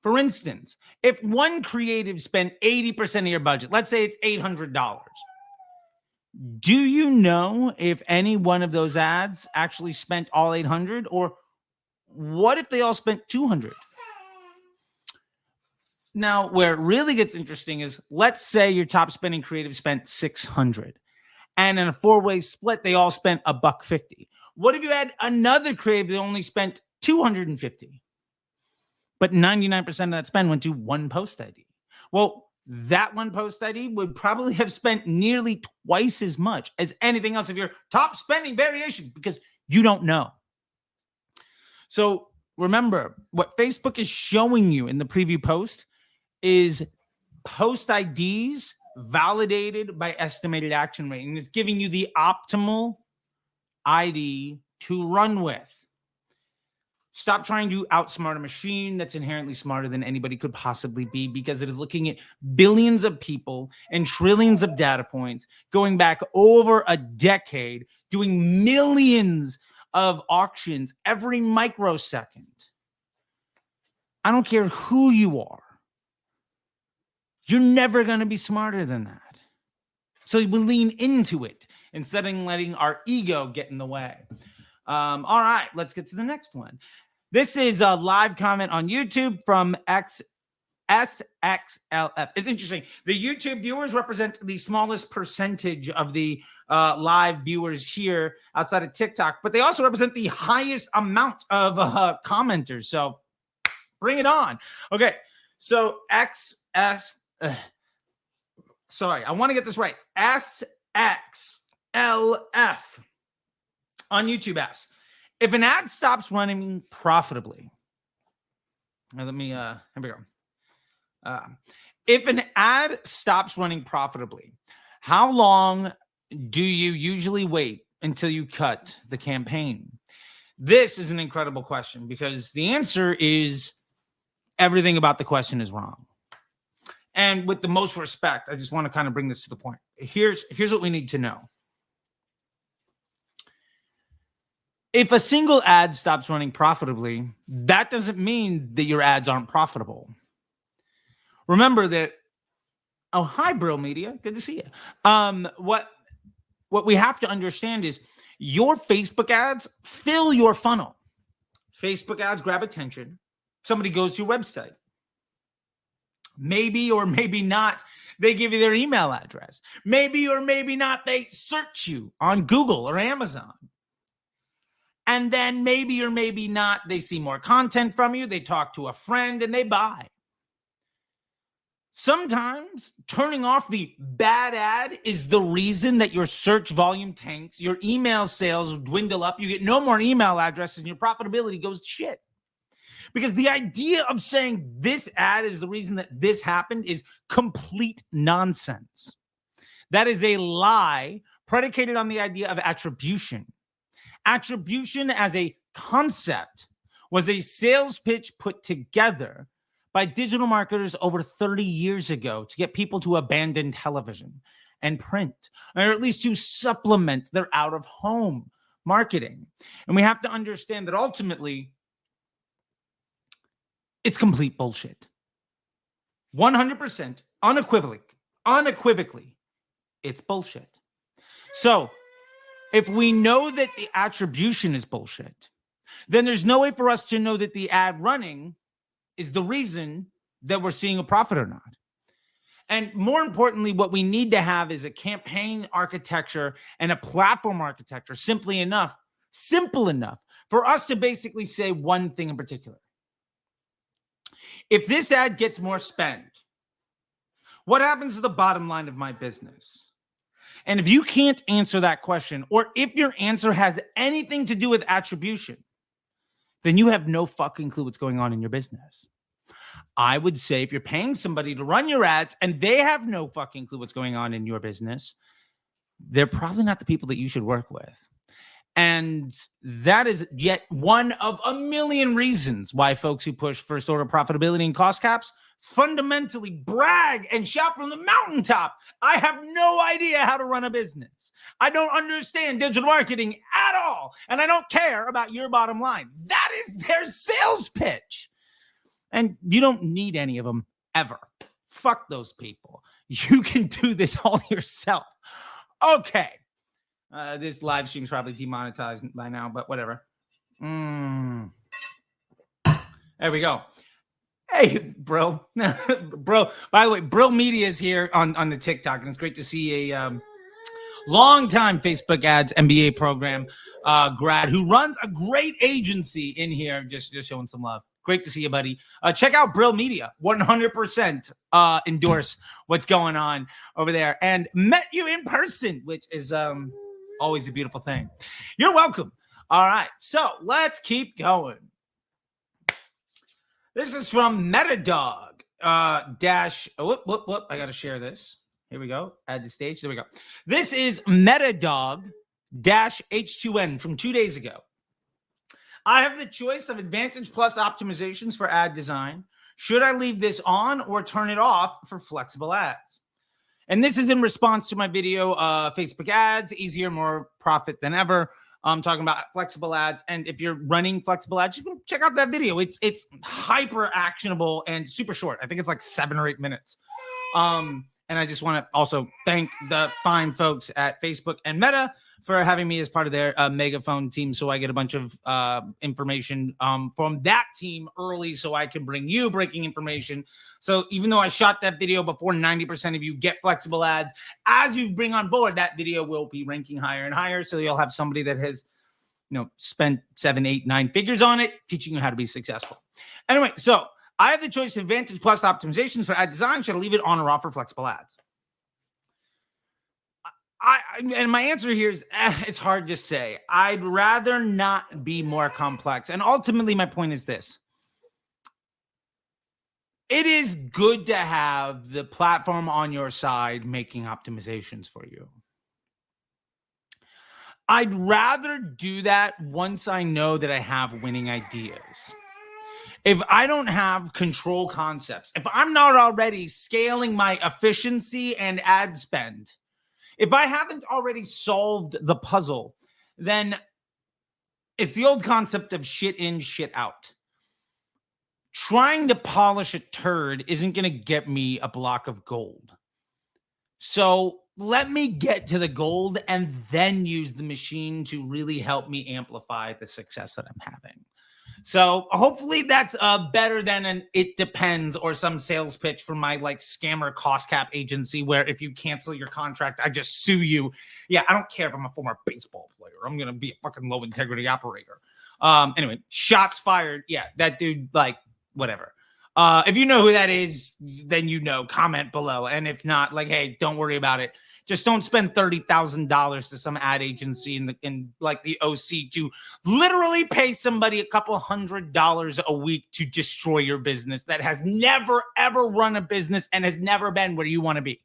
for instance, if one creative spent 80% of your budget, let's say it's $800, do you know if any one of those ads actually spent all 800, or what if they all spent 200? Now, where it really gets interesting is, let's say your top spending creative spent 600, and in a 4-way split, they all spent $150. What if you had another creative that only spent 250, but 99% of that spend went to one post ID? Well, that one post ID would probably have spent nearly twice as much as anything else of your top spending variation, because you don't know. So remember, what Facebook is showing you in the preview post is post IDs validated by estimated action rate, and it's giving you the optimal ID to run with. Stop trying to outsmart a machine that's inherently smarter than anybody could possibly be, because it is looking at billions of people and trillions of data points going back over a decade, doing millions of auctions every microsecond. I don't care who you are. You're never going to be smarter than that. So we lean into it instead of letting our ego get in the way. All right, let's get to the next one. This is a live comment on YouTube from SXLF. It's interesting. The YouTube viewers represent the smallest percentage of the live viewers here outside of TikTok, but they also represent the highest amount of commenters. So bring it on. Okay, so sorry, I want to get this right. SXLF on YouTube asks, if an ad stops running profitably, let me, here we go. If an ad stops running profitably, how long do you usually wait until you cut the campaign? This is an incredible question, because the answer is everything about the question is wrong. And with the most respect, I just want to kind of bring this to the point. Here's what we need to know. If a single ad stops running profitably, that doesn't mean that your ads aren't profitable. Remember that, oh, hi, Brill Media. Good to see you. What we have to understand is your Facebook ads fill your funnel. Facebook ads grab attention. Somebody goes to your website. Maybe or maybe not, they give you their email address. Maybe or maybe not, they search you on Google or Amazon. And then maybe or maybe not, they see more content from you, they talk to a friend, and they buy. Sometimes turning off the bad ad is the reason that your search volume tanks, your email sales dwindle up, you get no more email addresses, and your profitability goes to shit. Because the idea of saying this ad is the reason that this happened is complete nonsense. That is a lie predicated on the idea of attribution. Attribution as a concept was a sales pitch put together by digital marketers over 30 years ago to get people to abandon television and print, or at least to supplement their out-of-home marketing. And we have to understand that ultimately, it's complete bullshit. 100%, unequivocally, it's bullshit. So, if we know that the attribution is bullshit, then there's no way for us to know that the ad running is the reason that we're seeing a profit or not. And more importantly, what we need to have is a campaign architecture and a platform architecture, simple enough for us to basically say one thing in particular. If this ad gets more spend, what happens to the bottom line of my business? And if you can't answer that question, or if your answer has anything to do with attribution, then you have no fucking clue what's going on in your business. I would say if you're paying somebody to run your ads and they have no fucking clue what's going on in your business, they're probably not the people that you should work with. And that is yet one of a million reasons why folks who push first order profitability and cost caps fundamentally brag and shout from the mountaintop. I have no idea how to run a business. I don't understand digital marketing at all. And I don't care about your bottom line. That is their sales pitch. And you don't need any of them ever. Fuck those people. You can do this all yourself. Okay. This live stream's probably demonetized by now, but whatever. There we go. Hey, bro. Bro, by the way, Brill Media is here on the TikTok, and it's great to see a longtime Facebook ads MBA program grad who runs a great agency in here, just showing some love. Great to see you, buddy. Check out Brill Media. 100% endorse what's going on over there. And met you in person, which is always a beautiful thing. You're welcome. All right, so let's keep going. This is from Metadog I got to share this. Here we go. Add the stage. There we go. This is Metadog H2N from 2 days ago. I have the choice of Advantage Plus optimizations for ad design. Should I leave this on or turn it off for flexible ads? And this is in response to my video, Facebook ads, easier, more profit than ever. I'm talking about flexible ads. And if you're running flexible ads, you can check out that video. It's hyper actionable and super short. I think it's like 7 or 8 minutes. And I just want to also thank the fine folks at Facebook and Meta for having me as part of their megaphone team, so I get a bunch of information from that team early so I can bring you breaking information. So even though I shot that video before 90% of you get flexible ads, as you bring on board, that video will be ranking higher and higher. So you'll have somebody that has, spent 7, 8, 9 figures on it, teaching you how to be successful. Anyway, so I have the choice of Advantage Plus optimizations for ad design. Should I leave it on or off for flexible ads? And my answer here is, it's hard to say. I'd rather not be more complex. And ultimately, my point is this. It is good to have the platform on your side making optimizations for you. I'd rather do that once I know that I have winning ideas. If I don't have control concepts, if I'm not already scaling my efficiency and ad spend, if I haven't already solved the puzzle, then it's the old concept of shit in, shit out. Trying to polish a turd isn't going to get me a block of gold. So let me get to the gold and then use the machine to really help me amplify the success that I'm having. So hopefully that's better than an it depends or some sales pitch from my scammer cost cap agency where if you cancel your contract, I just sue you. Yeah, I don't care if I'm a former baseball player. I'm going to be a fucking low integrity operator. Anyway, shots fired. Yeah, that dude, whatever. If you know who that is, then comment below. And if not, hey, don't worry about it. Just don't spend $30,000 to some ad agency in the OC to literally pay somebody a couple $100 a week to destroy your business that has never, ever run a business and has never been where you want to be.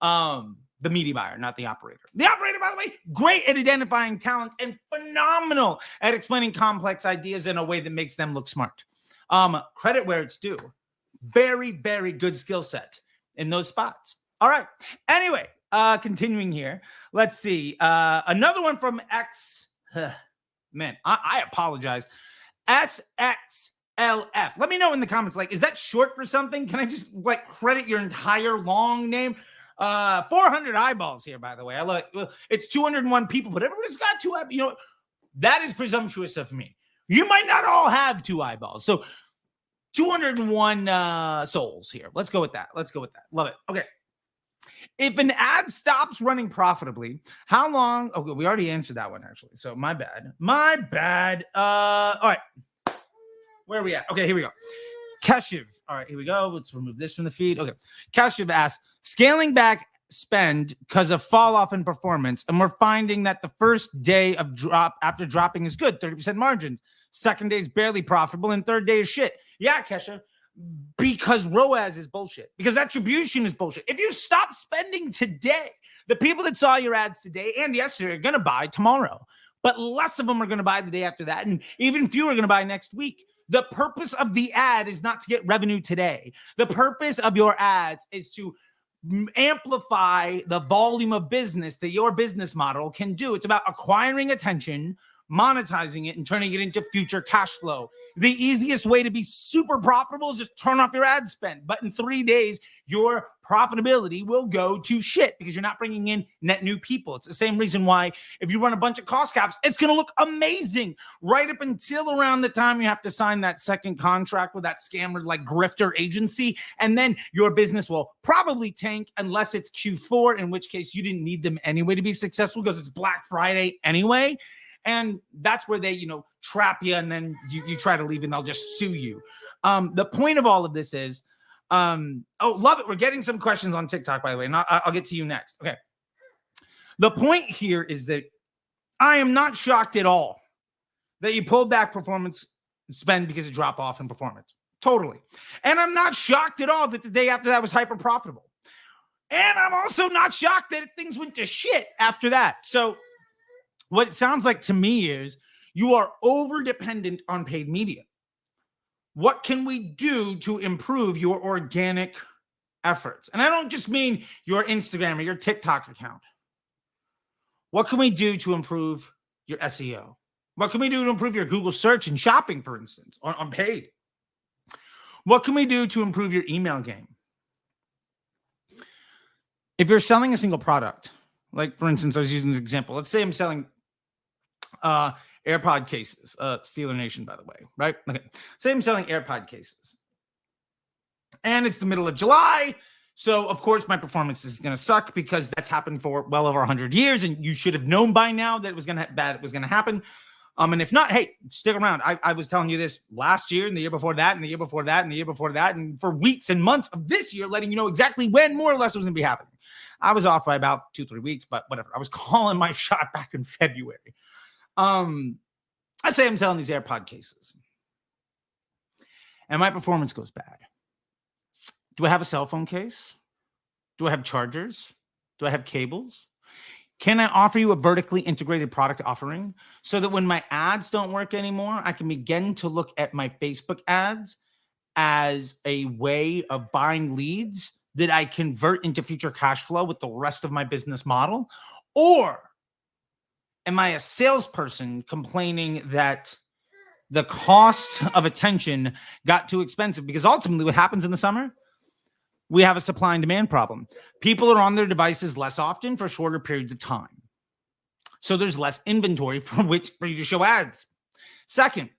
The media buyer, not the operator. The operator, by the way, great at identifying talent and phenomenal at explaining complex ideas in a way that makes them look smart. Credit where it's due. Very, very good skill set in those spots. All right. Anyway. Continuing here, let's see. Another one from X. Man, I apologize. SXLF. Let me know in the comments. Is that short for something? Can I just credit your entire long name? 400 eyeballs here, by the way. It's 201 people, but everybody's got 2 eyeballs. That is presumptuous of me. You might not all have 2 eyeballs. So 201 souls here. Let's go with that. Love it. Okay. If an ad stops running profitably, how long? Okay, we already answered that one, actually. So my bad. All right. Where are we at? Okay, here we go. Keshav. All right, here we go. Let's remove this from the feed. Okay. Keshav asks, scaling back spend because of fall off in performance. And we're finding that the first day of drop after dropping is good, 30% margins. Second day is barely profitable. And third day is shit. Yeah, Keshav. Because ROAS is bullshit. Because attribution is bullshit. If you stop spending today, The people that saw your ads today and yesterday are going to buy tomorrow, but less of them are going to buy the day after that, and even fewer are going to buy next week. The purpose of the ad is not to get revenue today. The purpose of your ads is to amplify the volume of business that your business model can do. It's about acquiring attention, monetizing it, and turning it into future cash flow. The easiest way to be super profitable is just turn off your ad spend. But in 3 days, your profitability will go to shit because you're not bringing in net new people. It's the same reason why if you run a bunch of cost caps, it's going to look amazing right up until around the time you have to sign that second contract with that scammer like grifter agency. And then your business will probably tank unless it's Q4, in which case you didn't need them anyway to be successful because it's Black Friday anyway. And that's where they, trap you, and then you try to leave and they'll just sue you. The point of all of this is, love it. We're getting some questions on TikTok, by the way, and I'll get to you next. Okay. The point here is that I am not shocked at all that you pulled back performance spend because of drop off in performance. Totally. And I'm not shocked at all that the day after that was hyper profitable. And I'm also not shocked that things went to shit after that. So what it sounds like to me is you are over dependent on paid media. What can we do to improve your organic efforts? And I don't just mean your Instagram or your TikTok account. What can we do to improve your SEO? What can we do to improve your Google search and shopping, for instance, on paid? What can we do to improve your email game? If you're selling a single product, like for instance, I was using this example. Let's say I'm selling AirPod cases, Steeler Nation, by the way, right? Okay. Say I'm selling AirPod cases and it's the middle of July. So of course my performance is going to suck because that's happened for well over 100 years. And you should have known by now that it was going to happen. And if not, hey, stick around. I was telling you this last year and the year before that and the year before that and the year before that. And for weeks and months of this year, letting you know exactly when more or less it was going to be happening. I was off by about 2-3 weeks, but whatever. I was calling my shot back in February. I say I'm selling these AirPod cases and my performance goes bad. Do I have a cell phone case? Do I have chargers? Do I have cables? Can I offer you a vertically integrated product offering so that when my ads don't work anymore, I can begin to look at my Facebook ads as a way of buying leads that I convert into future cash flow with the rest of my business model? Or am I a salesperson complaining that the cost of attention got too expensive? Because ultimately what happens in the summer, we have a supply and demand problem. People are on their devices less often for shorter periods of time. So there's less inventory for you to show ads. Second,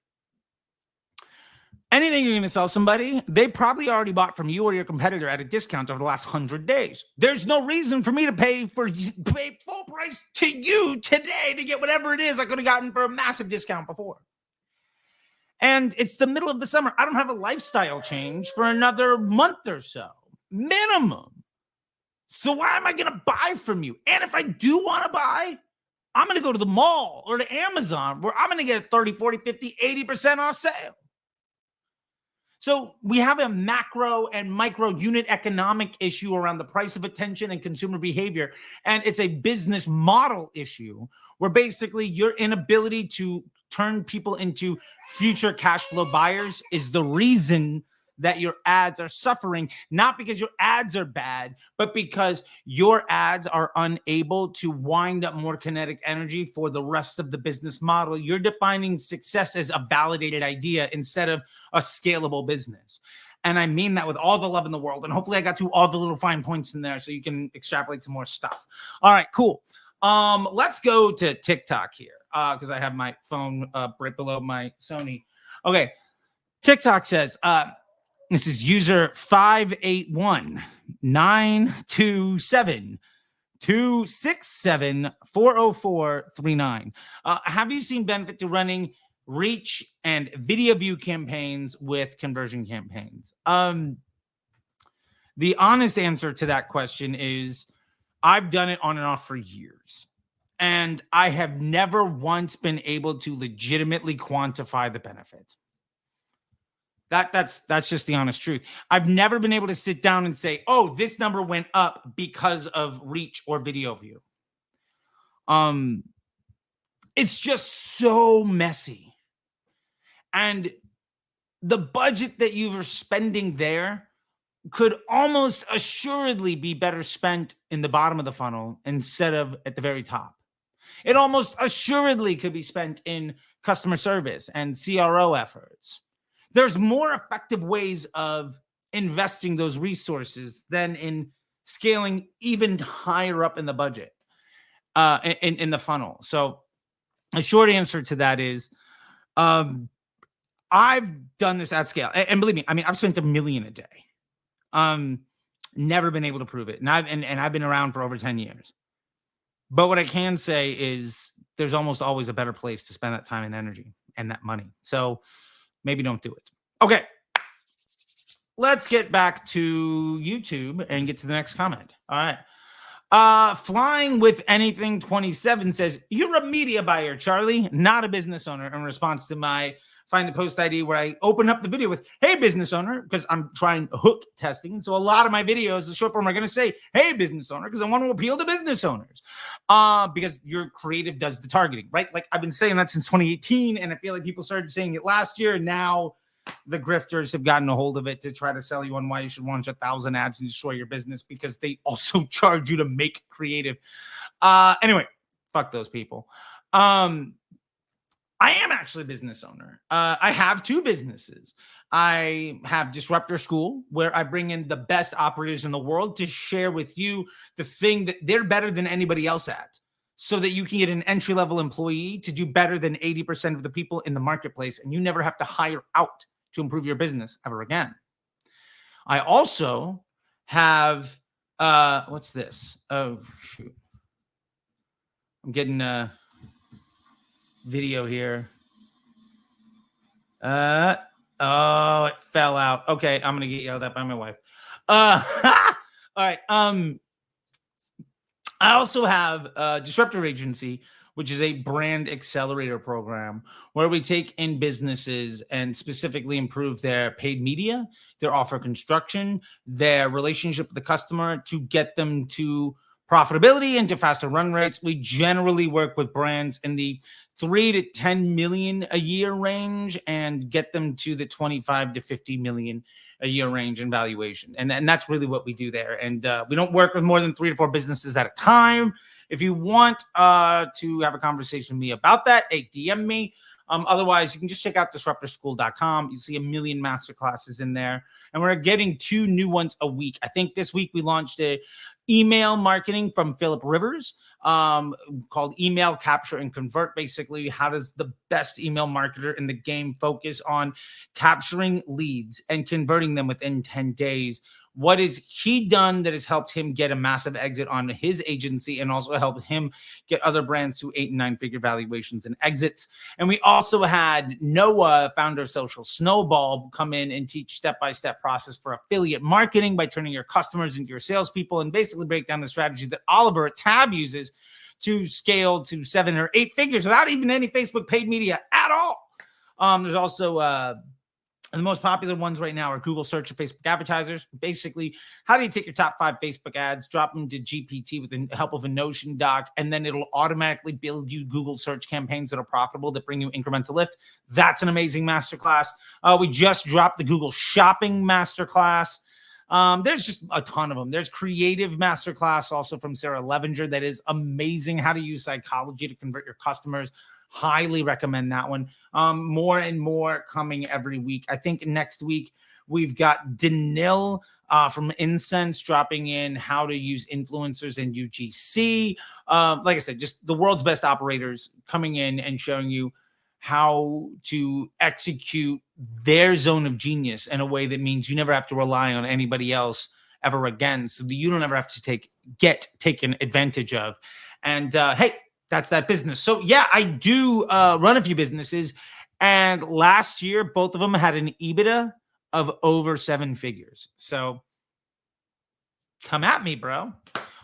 anything you're going to sell somebody, they probably already bought from you or your competitor at a discount over the last 100 days. There's no reason for me to pay full price to you today to get whatever it is I could have gotten for a massive discount before. And it's the middle of the summer. I don't have a lifestyle change for another month or so, minimum. So why am I going to buy from you? And if I do want to buy, I'm going to go to the mall or to Amazon where I'm going to get a 30, 40, 50, 80% off sale. So we have a macro and micro unit economic issue around the price of attention and consumer behavior. And it's a business model issue where basically your inability to turn people into future cash flow buyers is the reason that your ads are suffering, not because your ads are bad, but because your ads are unable to wind up more kinetic energy for the rest of the business model. You're defining success as a validated idea instead of a scalable business. And I mean that with all the love in the world. And hopefully I got to all the little fine points in there so you can extrapolate some more stuff. All right, cool. Let's go to TikTok here because I have my phone right below my Sony. Okay, TikTok says, this is user 581-927-267-40439. Have you seen benefit to running reach and video view campaigns with conversion campaigns? The honest answer to that question is I've done it on and off for years. And I have never once been able to legitimately quantify the benefit. That's just the honest truth. I've never been able to sit down and say, oh, this number went up because of reach or video view. It's just so messy. And the budget that you are spending there could almost assuredly be better spent in the bottom of the funnel instead of at the very top. It almost assuredly could be spent in customer service and CRO efforts. There's more effective ways of investing those resources than in scaling even higher up in the budget, in the funnel. So a short answer to that is, I've done this at scale. And believe me, I mean, I've spent $1 million a day. Never been able to prove it. And I've been around for over 10 years. But what I can say is there's almost always a better place to spend that time and energy and that money. So maybe don't do it. Okay. Let's get back to YouTube and get to the next comment. All right. Flying with Anything 27 says, you're a media buyer, Charlie, not a business owner, in response to my Find the Post ID where I open up the video with, hey, business owner, because I'm trying hook testing. So a lot of my videos, the short form, are going to say, hey, business owner, because I want to appeal to business owners, because your creative does the targeting, right? Like I've been saying that since 2018, and I feel like people started saying it last year, and now the grifters have gotten a hold of it to try to sell you on why you should launch 1,000 ads and destroy your business, because they also charge you to make creative. Anyway, fuck those people. I am actually a business owner. I have 2 businesses. I have Disruptor School, where I bring in the best operators in the world to share with you the thing that they're better than anybody else at, so that you can get an entry-level employee to do better than 80% of the people in the marketplace, and you never have to hire out to improve your business ever again. I also have, what's this? Oh, shoot. I'm getting video here. Oh, it fell out. Okay, I'm gonna get yelled at by my wife. All right. I also have Disruptor Agency, which is a brand accelerator program where we take in businesses and specifically improve their paid media, their offer construction, their relationship with the customer to get them to profitability and to faster run rates. We generally work with brands in the 3 to 10 million a year range and get them to the 25 to 50 million a year range in valuation. And that's really what we do there. And we don't work with more than 3 to 4 businesses at a time. If you want to have a conversation with me about that, hey, DM me. Otherwise, you can just check out disruptorschool.com. You see 1 million masterclasses in there. And we're getting 2 new ones a week. I think this week we launched a email marketing from Philip Rivers, called Email Capture and Convert. Basically, how does the best email marketer in the game focus on capturing leads and converting them within 10 days? What has he done that has helped him get a massive exit on his agency and also helped him get other brands to 8 and 9 figure valuations and exits? And we also had Noah, founder of Social Snowball, come in and teach step-by-step process for affiliate marketing by turning your customers into your salespeople, and basically break down the strategy that Oliver at Tab uses to scale to 7 or 8 figures without even any Facebook paid media at all. There's also and the most popular ones right now are Google search and Facebook advertisers. Basically, how do you take your top 5 Facebook ads, drop them to GPT with the help of a Notion doc, and then it'll automatically build you Google search campaigns that are profitable, that bring you incremental lift? That's an amazing masterclass. We just dropped the Google Shopping masterclass. There's just a ton of them. There's Creative masterclass also from Sarah Levinger that is amazing. How to use psychology to convert your customers. Highly recommend that one. More and more coming every week. I think next week we've got Danil from Incense dropping in how to use influencers in UGC. Like I said, just the world's best operators coming in and showing you how to execute their zone of genius in a way that means you never have to rely on anybody else ever again, so that you don't ever have to get taken advantage of. And hey, that's that business. So yeah, I do run a few businesses, and last year both of them had an EBITDA of over 7 figures. So come at me, bro.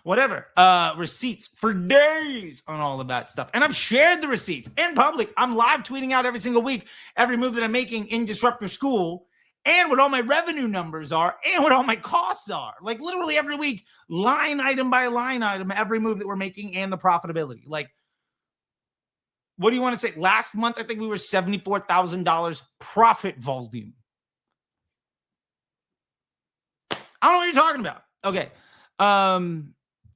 Whatever. Receipts for days on all of that stuff. And I've shared the receipts in public. I'm live tweeting out every single week every move that I'm making in Disruptor School. and what all my revenue numbers are, and what all my costs are. Like literally every week, line item by line item, every move that we're making and the profitability. Like, what do you want to say? Last month, I think we were $74,000 profit volume. I don't know what you're talking about. Okay.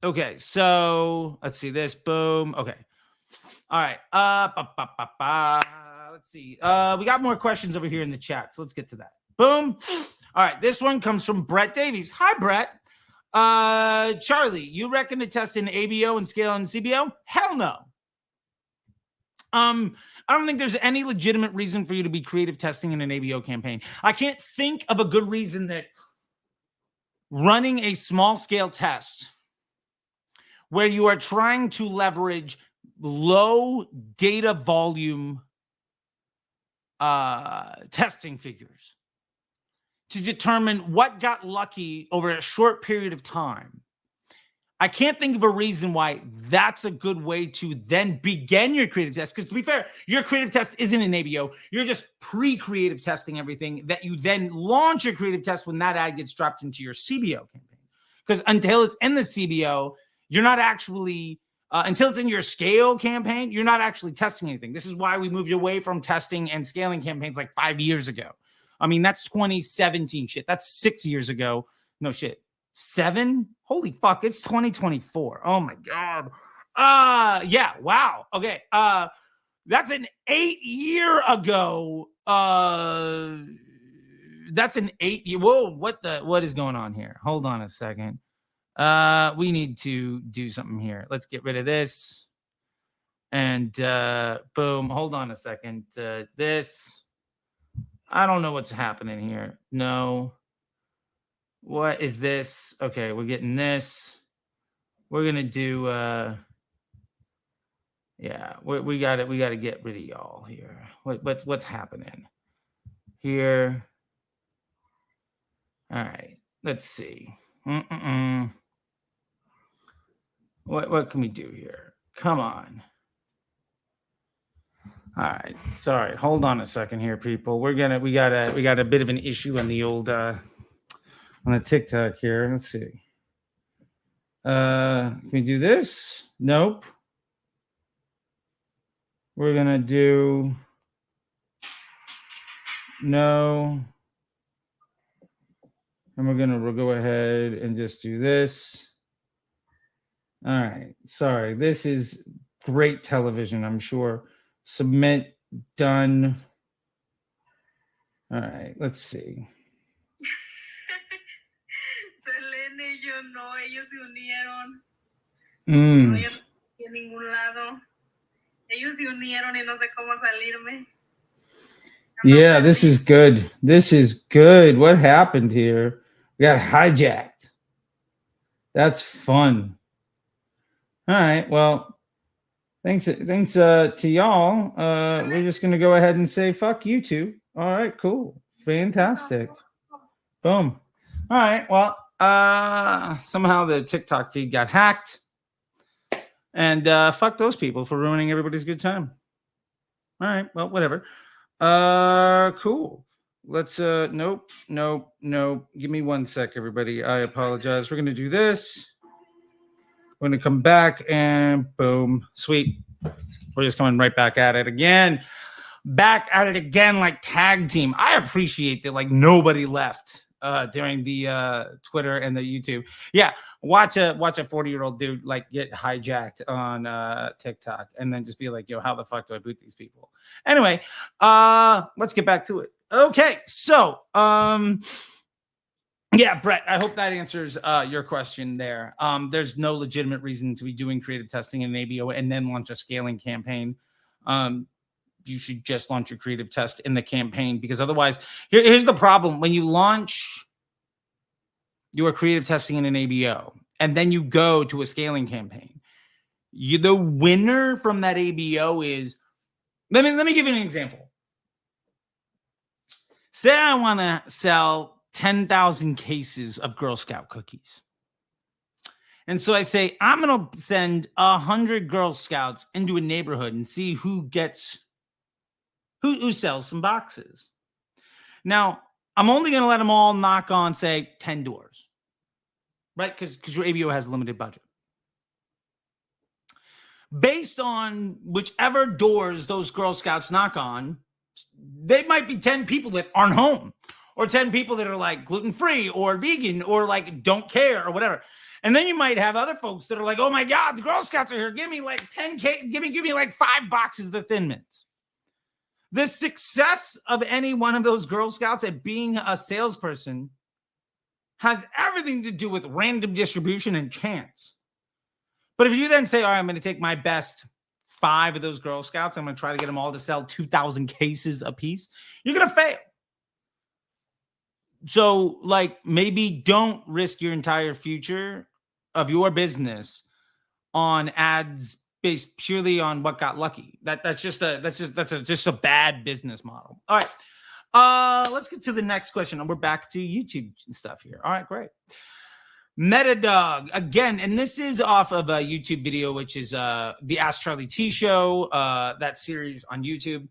Okay. So let's see this. Boom. Okay. All right. Let's see. We got more questions over here in the chat. So let's get to that. Boom. All right. This one comes from Brett Davies. Hi, Brett. Charlie, you reckon to test in ABO and scale in CBO? Hell no. I don't think there's any legitimate reason for you to be creative testing in an ABO campaign. I can't think of a good reason that running a small scale test where you are trying to leverage low data volume testing figures to determine what got lucky over a short period of time. I can't think of a reason why that's a good way to then begin your creative test. Because to be fair, your creative test isn't an ABO. You're just pre-creative testing everything that you then launch your creative test when that ad gets dropped into your CBO campaign. Because until it's in the CBO, you're not actually, until it's in your scale campaign, you're not actually testing anything. This is why we moved away from testing and scaling campaigns like 5 years ago. I mean, that's 2017 shit. That's 6 years ago. No shit. 7? Holy fuck, it's 2024. Oh my God. Yeah, wow. Okay. That's an 8-year ago. That's an 8-year. Whoa, what is going on here? Hold on a second. We need to do something here. Let's get rid of this. And boom, hold on a second. This. I don't know what's happening here. No. What is this? Okay, we're getting this. We're gonna do yeah, we got it. We got to get rid of y'all here. What's happening here? All right, let's see. What can we do here? Come on. All right, sorry. Hold on a second here, people. We got a bit of an issue on the old on the TikTok here. Let's see. Can we do this? Nope. We're gonna do no. And we'll go ahead and just do this. All right. Sorry. This is great television, I'm sure. Submit, done. All right. Let's see. Selene y yo no, ellos se unieron. Mm. No, yo no estoy en ningún lado. Ellos se unieron y no sé cómo salirme. Yeah, this is good. This is good. What happened here? We got hijacked. That's fun. All right. Well, thanks to y'all. We're just gonna go ahead and say fuck you two. All right, cool. Fantastic. Boom. All right. Well, somehow the TikTok feed got hacked. And fuck those people for ruining everybody's good time. All right. Well, whatever. Cool. Let's nope. Give me 1 sec, everybody. I apologize. We're gonna do this. We're gonna come back and boom. Sweet. We're just coming right back at it again. Back at it again like tag team. I appreciate that like nobody left during the Twitter and the YouTube. Yeah, watch a 40-year-old dude like get hijacked on TikTok and then just be like, yo, how the fuck do I boot these people? Anyway, let's get back to it. Okay, so yeah, Brett, I hope that answers your question there. There's no legitimate reason to be doing creative testing in an ABO and then launch a scaling campaign. You should just launch your creative test in the campaign because otherwise, here's the problem. When you launch your creative testing in an ABO and then you go to a scaling campaign, the winner from that ABO is, let me give you an example. Say I want to sell 10,000 cases of Girl Scout cookies. And so I say, I'm going to send 100 Girl Scouts into a neighborhood and see who sells some boxes. Now, I'm only going to let them all knock on, say, 10 doors, right? Because your ABO has a limited budget. Based on whichever doors those Girl Scouts knock on, they might be 10 people that aren't home, or 10 people that are like gluten-free or vegan or like don't care or whatever. And then you might have other folks that are like, oh my God, the Girl Scouts are here. Give me like 10K, give me like 5 boxes of the Thin Mints. The success of any one of those Girl Scouts at being a salesperson has everything to do with random distribution and chance. But if you then say, all right, I'm going to take my best 5 of those Girl Scouts, I'm going to try to get them all to sell 2,000 cases a piece, you're going to fail. So, like, maybe don't risk your entire future of your business on ads based purely on what got lucky. That's just a bad business model. All right. Let's get to the next question. And we're back to YouTube and stuff here. All right, great. Metadog again, and this is off of a YouTube video, which is the Ask Charlie T show, that series on YouTube.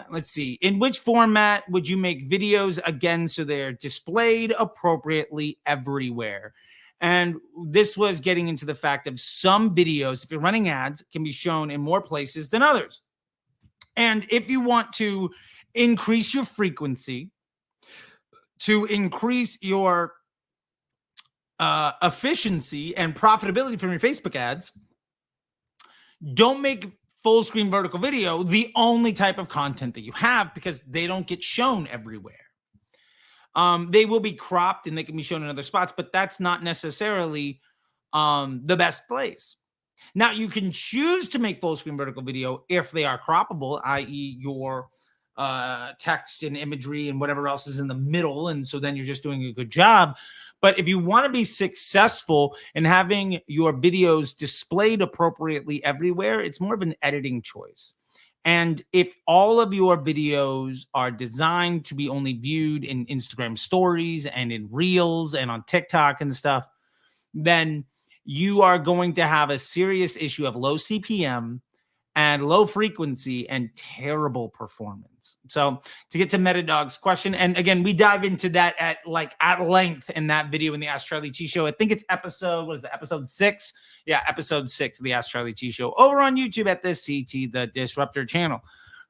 Let's see. In which format would you make videos again so they're displayed appropriately everywhere? And this was getting into the fact of some videos, if you're running ads, can be shown in more places than others. And if you want to increase your frequency, to increase your efficiency and profitability from your Facebook ads, don't make full screen vertical video the only type of content that you have, because they don't get shown everywhere. They will be cropped and they can be shown in other spots, but that's not necessarily the best place. Now, you can choose to make full screen vertical video if they are croppable, i.e. your text and imagery and whatever else is in the middle. And so then you're just doing a good job. But if you want to be successful in having your videos displayed appropriately everywhere, it's more of an editing choice. And if all of your videos are designed to be only viewed in Instagram stories and in Reels and on TikTok and stuff, then you are going to have a serious issue of low CPM and low frequency and terrible performance. So to get to Metadog's question, and again, we dive into that at length in that video in the Ask Charlie T show. I think it's episode 6? Yeah, episode 6 of the Ask Charlie T show over on YouTube at the CT, the Disruptor channel.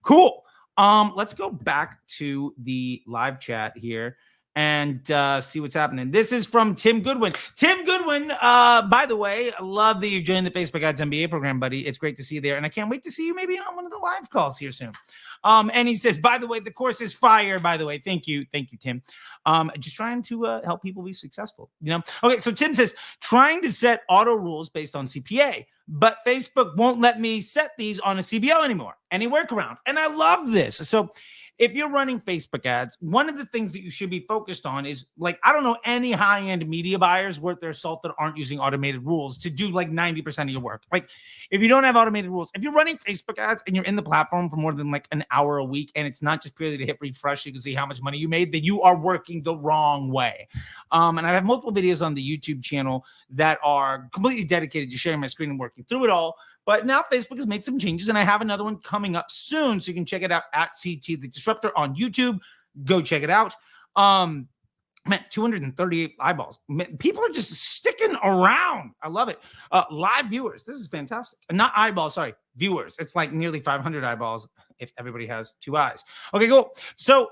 Cool. Let's go back to the live chat here and see what's happening. This is from Tim Goodwin. Tim Goodwin, by the way, I love that you joined the Facebook Ads MBA program, buddy. It's great to see you there. And I can't wait to see you maybe on one of the live calls here soon. And he says, by the way, the course is fire, by the way. Thank you, Tim. Just trying to help people be successful, you know? Okay, so Tim says, trying to set auto rules based on CPA, but Facebook won't let me set these on a CBO anymore. Any workaround? And I love this. So if you're running Facebook ads, one of the things that you should be focused on is, like, I don't know any high-end media buyers worth their salt that aren't using automated rules to do like 90% of your work. Like, if you don't have automated rules, if you're running Facebook ads and you're in the platform for more than like an hour a week, and it's not just purely to hit refresh so you can see how much money you made, then you are working the wrong way. And I have multiple videos on the YouTube channel that are completely dedicated to sharing my screen and working through it all. But now Facebook has made some changes, and I have another one coming up soon, so you can check it out at CT the Disruptor on YouTube. Go check it out. Man, 238 eyeballs. Man, people are just sticking around. I love it. Live viewers. This is fantastic. Not eyeballs, sorry, viewers. It's like nearly 500 eyeballs if everybody has 2 eyes. Okay, cool. So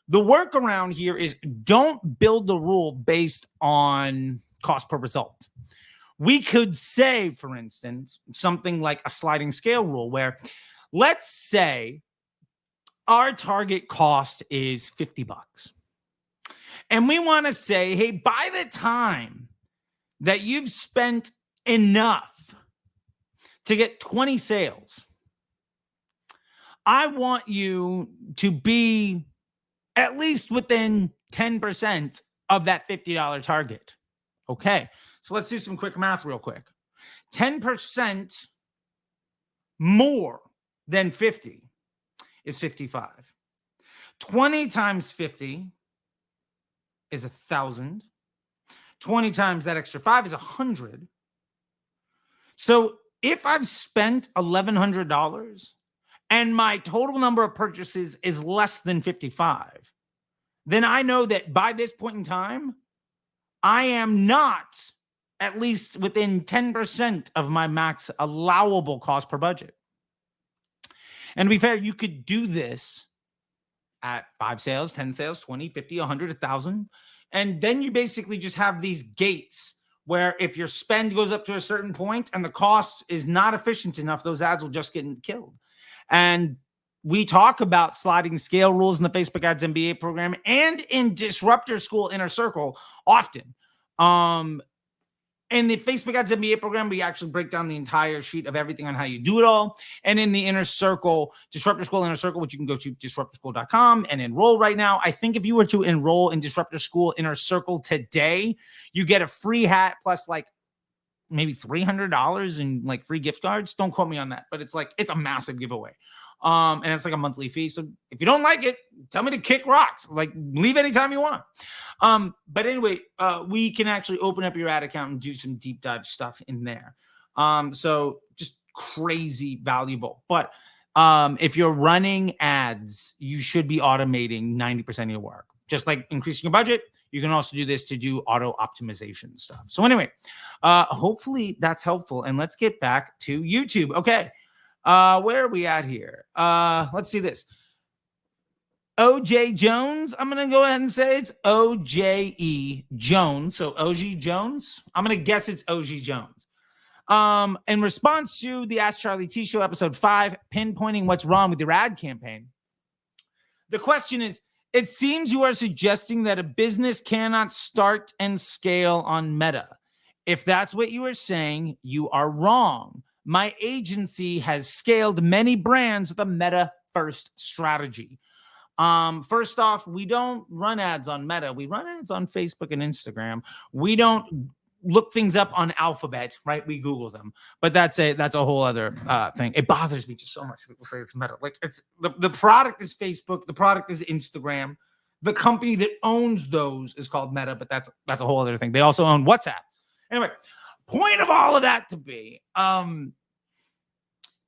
the workaround here is don't build the rule based on cost per result. We could say, for instance, something like a sliding scale rule where, let's say our target cost is $50. And we want to say, hey, by the time that you've spent enough to get 20 sales, I want you to be at least within 10% of that $50 target. Okay. So let's do some quick math real quick. 10% more than 50 is 55. 20 times 50 is 1,000. 20 times that extra 5 is 100. So if I've spent $1,100 and my total number of purchases is less than 55, then I know that by this point in time, I am not at least within 10% of my max allowable cost per budget. And to be fair, you could do this at 5 sales, 10 sales, 20, 50, 100, 1,000. And then you basically just have these gates where if your spend goes up to a certain point and the cost is not efficient enough, those ads will just get killed. And we talk about sliding scale rules in the Facebook Ads MBA program and in Disruptor School Inner Circle often. In the Facebook Ads MBA program, we actually break down the entire sheet of everything on how you do it all. And in the Inner Circle, Disruptor School Inner Circle, which you can go to disruptorschool.com and enroll right now. I think if you were to enroll in Disruptor School Inner Circle today, you get a free hat plus like maybe $300 in like free gift cards. Don't quote me on that, but it's a massive giveaway. And it's like a monthly fee. So if you don't like it, tell me to kick rocks. Like, leave anytime you want. But anyway, we can actually open up your ad account and do some deep dive stuff in there. So just crazy valuable. But if you're running ads, you should be automating 90% of your work. Just like increasing your budget, you can also do this to do auto optimization stuff. So anyway, hopefully that's helpful. And let's get back to YouTube. Okay. Where are we at here? Let's see this. OJ Jones. I'm going to go ahead and say it's OJE Jones. So OG Jones. I'm going to guess it's OG Jones. In response to the Ask Charlie T Show episode 5, pinpointing what's wrong with your ad campaign. The question is, it seems you are suggesting that a business cannot start and scale on Meta. If that's what you are saying, you are wrong. My agency has scaled many brands with a Meta first strategy. First off, we don't run ads on Meta. We run ads on Facebook and Instagram. We don't look things up on Alphabet, right? We Google them, but that's a whole other thing. It bothers me just so much. People say it's Meta. Like, it's the product is Facebook. The product is Instagram. The company that owns those is called Meta, but that's a whole other thing. They also own WhatsApp. Anyway, point of all of that to be,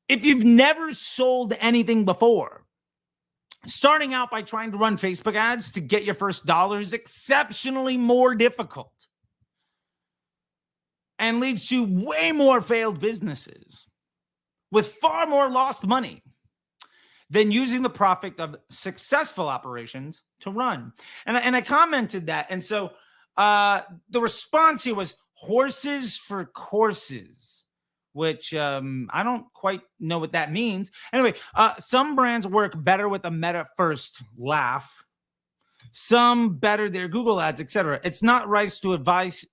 if you've never sold anything before, starting out by trying to run Facebook ads to get your first dollar is exceptionally more difficult and leads to way more failed businesses with far more lost money than using the profit of successful operations to run. And I commented that. And so the response here was horses for courses, which I don't quite know what that means. Anyway, some brands work better with a Meta first laugh. Some better their Google ads, etc. It's not right to advise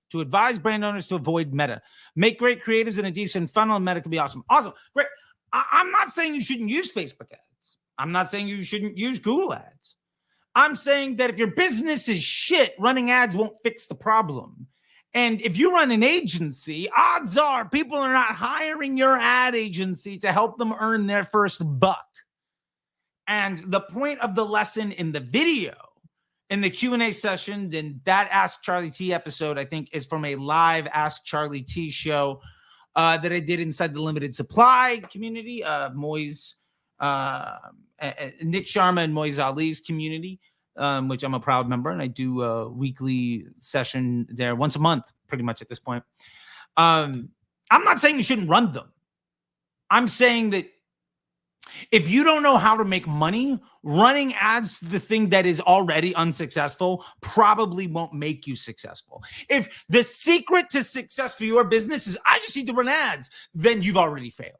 brand owners to avoid Meta. Make great creatives and a decent funnel, and Meta can be awesome. Awesome. Great. I'm not saying you shouldn't use Facebook ads. I'm not saying you shouldn't use Google ads. I'm saying that if your business is shit, running ads won't fix the problem. And if you run an agency, odds are people are not hiring your ad agency to help them earn their first buck. And the point of the lesson in the video, in the Q&A session, then that Ask Charlie T episode, I think, is from a live Ask Charlie T show that I did inside the Limited Supply community, Nick Sharma and Moise Ali's community, which I'm a proud member, and I do a weekly session there once a month, pretty much at this point. I'm not saying you shouldn't run them. I'm saying that if you don't know how to make money, running ads to the thing that is already unsuccessful probably won't make you successful. If the secret to success for your business is I just need to run ads, then you've already failed.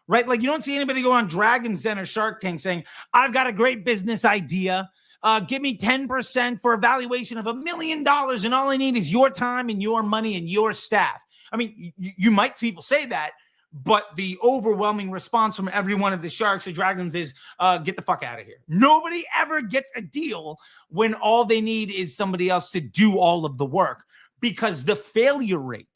Right? Like, you don't see anybody go on Dragon's Den or Shark Tank saying, I've got a great business idea. Give me 10% for a valuation of $1 million. And all I need is your time and your money and your staff. I mean, you might see people say that, but the overwhelming response from every one of the sharks or dragons is, get the fuck out of here. Nobody ever gets a deal when all they need is somebody else to do all of the work, because the failure rate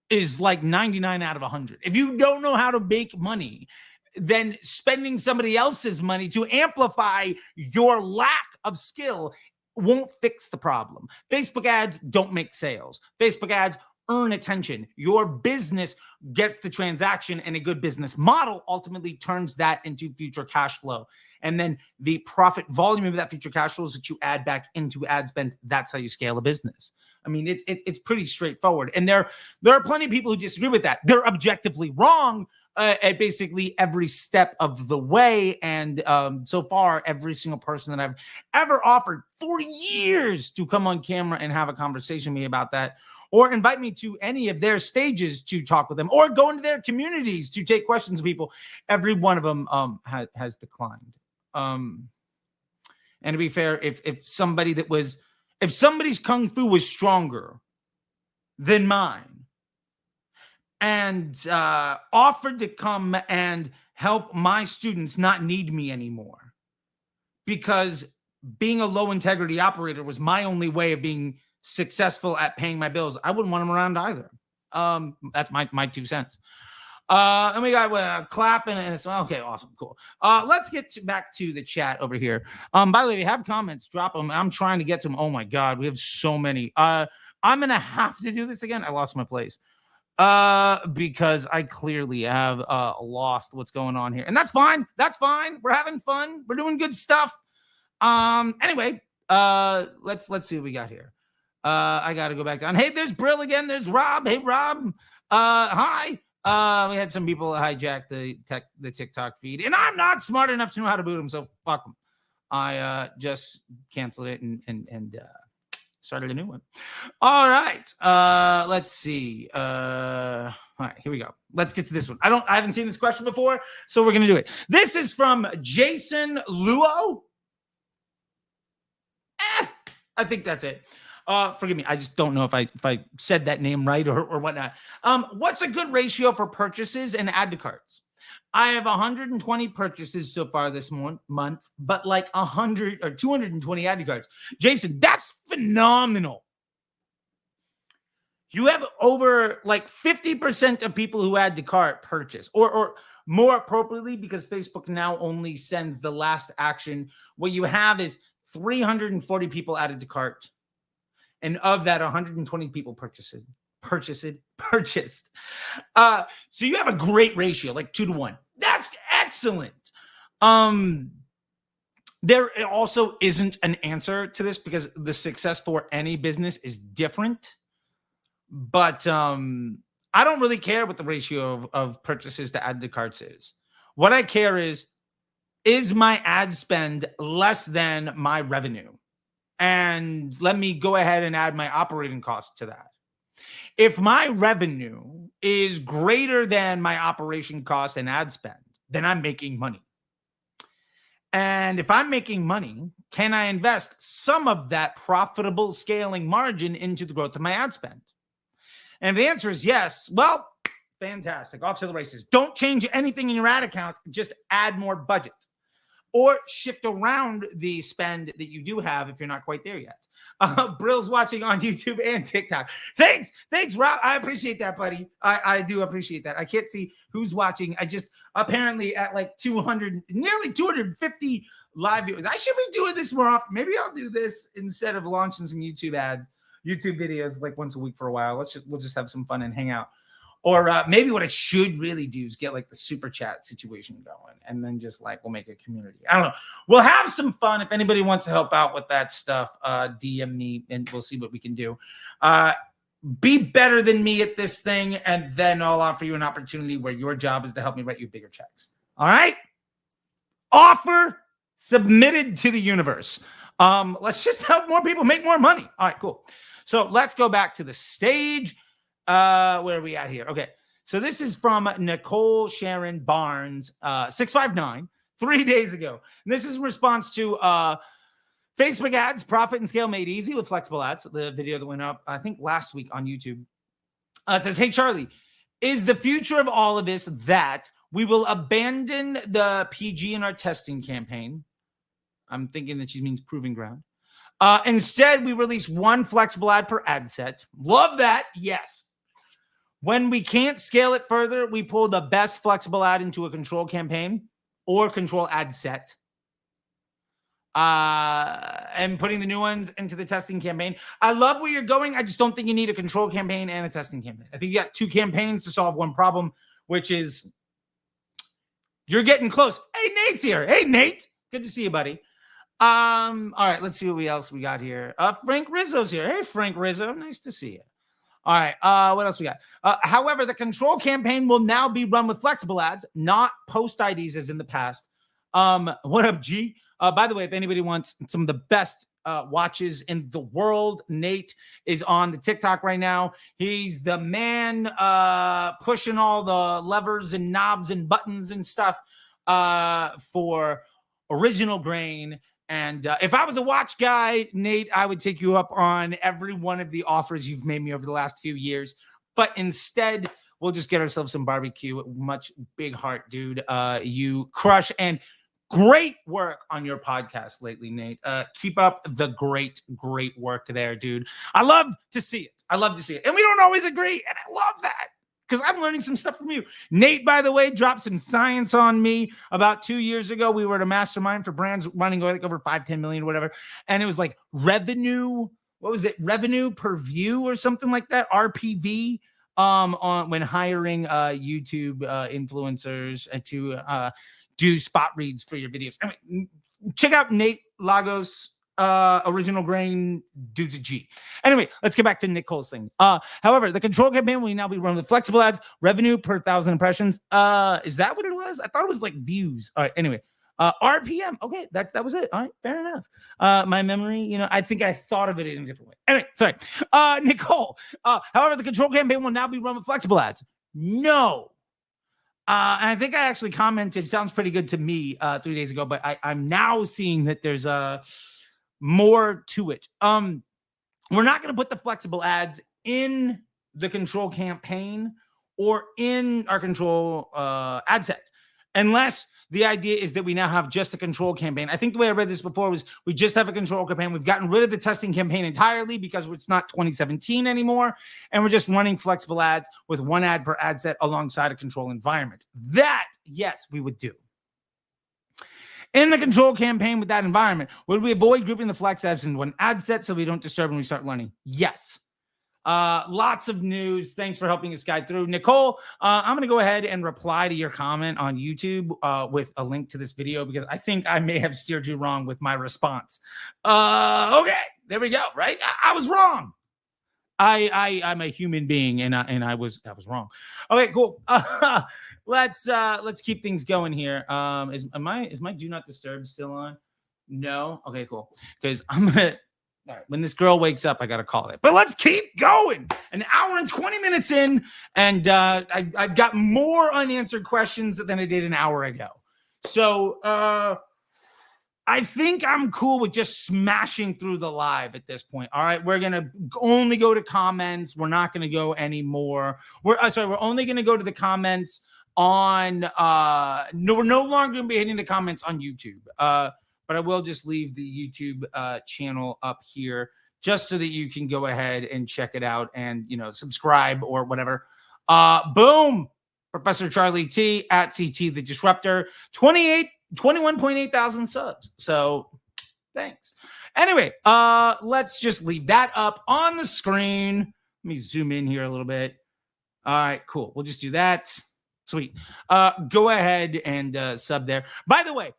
is like 99 out of 100. If you don't know how to make money, then spending somebody else's money to amplify your lack of skill won't fix the problem. Facebook ads don't make sales. Facebook ads earn attention. Your business gets the transaction, and a good business model ultimately turns that into future cash flow. And then the profit volume of that future cash flows that you add back into ad spend, that's how you scale a business. I mean, it's pretty straightforward. And there are plenty of people who disagree with that. They're objectively wrong at basically every step of the way. And so far, every single person that I've ever offered for years to come on camera and have a conversation with me about that, or invite me to any of their stages to talk with them, or go into their communities to take questions of people, every one of them has declined. And to be fair, if somebody's kung fu was stronger than mine and offered to come and help my students not need me anymore because being a low integrity operator was my only way of being successful at paying my bills, I wouldn't want them around either. That's my 2 cents. And we got clapping, and it's okay, awesome, cool. Let's get back to the chat over here. By the way, if you have comments, drop them. I'm trying to get to them. Oh my God, we have so many. I'm gonna have to do this again. I lost my place because I clearly have lost what's going on here, and that's fine. That's fine. We're having fun. We're doing good stuff. Anyway, let's see what we got here. I got to go back down. Hey, there's Brill again. There's Rob. Hey, Rob. Hi. We had some people hijack the TikTok feed, and I'm not smart enough to know how to boot them, so fuck them. I just canceled it and started a new one. All right. Let's see. All right, here we go. Let's get to this one. I haven't seen this question before, so we're gonna do it. This is from Jason Luo. I think that's it. Forgive me. I just don't know if I said that name right or whatnot. What's a good ratio for purchases and add to carts? I have 120 purchases so far this month, but like 100 or 220 add to carts. Jason, that's phenomenal. You have over like 50% of people who add to cart purchase, or more appropriately, because Facebook now only sends the last action. What you have is 340 people added to cart. And of that, 120 people purchased. So you have a great ratio, like 2 to 1. That's excellent. There also isn't an answer to this because the success for any business is different. But I don't really care what the ratio of purchases to add to carts is. What I care is my ad spend less than my revenue? And let me go ahead and add my operating costs to that. If my revenue is greater than my operation cost and ad spend, then I'm making money. And if I'm making money, can I invest some of that profitable scaling margin into the growth of my ad spend? And if the answer is yes, well, fantastic. Off to the races. Don't change anything in your ad account. Just add more budget. Or shift around the spend that you do have if you're not quite there yet. Brill's watching on YouTube and TikTok. Thanks, Rob. I appreciate that, buddy. I do appreciate that. I can't see who's watching. I just apparently at like 200, nearly 250 live viewers. I should be doing this more often. Maybe I'll do this instead of launching some YouTube videos like once a week for a while. We'll just have some fun and hang out. Or maybe what I should really do is get like the super chat situation going, and then just like we'll make a community. I don't know. We'll have some fun. If anybody wants to help out with that stuff, DM me and we'll see what we can do. Be better than me at this thing, and then I'll offer you an opportunity where your job is to help me write you bigger checks. All right? Offer submitted to the universe. Let's just help more people make more money. All right, cool. So let's go back to the stage. Where are we at here? Okay. So this is from Nicole Sharon Barnes, 659, 3 days ago. And this is in response to Facebook ads, profit and scale made easy with flexible ads. The video that went up, I think last week on YouTube. It says, hey, Charlie, is the future of all of this that we will abandon the PG in our testing campaign? I'm thinking that she means proving ground. Instead, we release one flexible ad per ad set. Love that. Yes. When we can't scale it further, we pull the best flexible ad into a control campaign or control ad set. And putting the new ones into the testing campaign. I love where you're going. I just don't think you need a control campaign and a testing campaign. I think you got 2 campaigns to solve one problem, which is you're getting close. Hey, Nate's here. Hey, Nate. Good to see you, buddy. All right, let's see what else we got here. Frank Rizzo's here. Hey, Frank Rizzo, nice to see you. All right, what else we got? However, the control campaign will now be run with flexible ads, not post IDs as in the past. What up, G? By the way, if anybody wants some of the best watches in the world, Nate is on the TikTok right now. He's the man pushing all the levers and knobs and buttons and stuff for original grain. And if I was a watch guy, Nate, I would take you up on every one of the offers you've made me over the last few years. But instead, we'll just get ourselves some barbecue. Much big heart, dude. You crush, and great work on your podcast lately, Nate. Keep up the great work there, dude. I love to see it. And we don't always agree, and I love that, because I'm learning some stuff from you. Nate, by the way, dropped some science on me about 2 years ago. We were at a mastermind for brands running like over 5-10 million or whatever. And it was like revenue. What was it? Revenue per view or something like that. RPV on when hiring YouTube influencers to do spot reads for your videos. Anyway, check out Nate Lagos. Original grain dudes a G. Anyway, let's get back to Nicole's thing. However, the control campaign will now be run with flexible ads, revenue per 1,000 impressions. Is that what it was? I thought it was like views. All right. Anyway, RPM. Okay, that was it. All right, fair enough. My memory, I think I thought of it in a different way. Anyway, sorry. Nicole. However, the control campaign will now be run with flexible ads. No. And I think I actually commented. Sounds pretty good to me 3 days ago, but I'm now seeing that there's more to it. We're not going to put the flexible ads in the control campaign or in our control ad set, unless the idea is that we now have just a control campaign. I think the way I read this before was we just have a control campaign. We've gotten rid of the testing campaign entirely because it's not 2017 anymore, and we're just running flexible ads with one ad per ad set alongside a control environment. That, yes, we would do. In the control campaign with that environment, would we avoid grouping the flex ads into one ad set so we don't disturb when we start learning? Yes. Lots of news. Thanks for helping us guide through. Nicole, I'm going to go ahead and reply to your comment on YouTube with a link to this video, because I think I may have steered you wrong with my response. Okay, there we go, right? I was wrong. I'm a human being, and I was wrong. Okay, cool. Let's keep things going here. Is my do not disturb still on? No. Okay, cool. Because I'm gonna. All right, when this girl wakes up, I gotta call it. But let's keep going. An hour and 20 minutes in, and I've got more unanswered questions than I did an hour ago. So I think I'm cool with just smashing through the live at this point. All right, we're gonna only go to comments. We're not gonna go anymore. We're only gonna go to the comments on. No, we're no longer gonna be hitting the comments on YouTube. But I will just leave the YouTube channel up here just so that you can go ahead and check it out and, subscribe or whatever. Boom. Professor Charlie T at CT the Disruptor, 21.8 thousand subs. So thanks. Anyway, let's just leave that up on the screen. Let me zoom in here a little bit. All right, cool. We'll just do that. Sweet. Go ahead and sub there. By the way,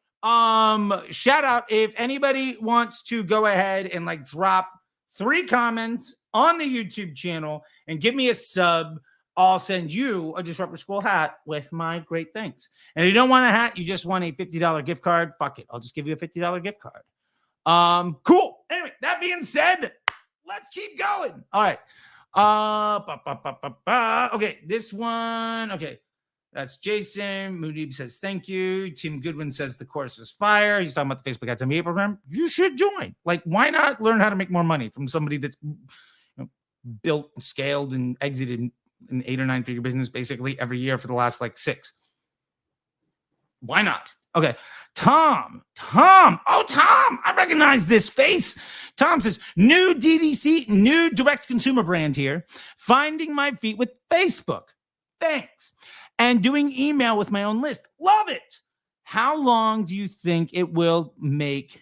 shout out if anybody wants to go ahead and drop 3 comments on the YouTube channel and give me a sub, I'll send you a Disruptor School hat with my great thanks. And if you don't want a hat, you just want a $50 gift card, fuck it, I'll just give you a $50 gift card. Cool. Anyway, that being said, let's keep going. All right. Okay, this one. Okay. That's Jason. Moondeep says, thank you. Tim Goodwin says the course is fire. He's talking about the Facebook Ads MBA program. You should join. Why not learn how to make more money from somebody that's built, scaled, and exited an 8 or 9 figure business basically every year for the last 6? Why not? Okay. Tom. Oh, Tom. I recognize this face. Tom says, new DDC, new direct consumer brand here. Finding my feet with Facebook. Thanks. And doing email with my own list. Love it. How long do you think it will make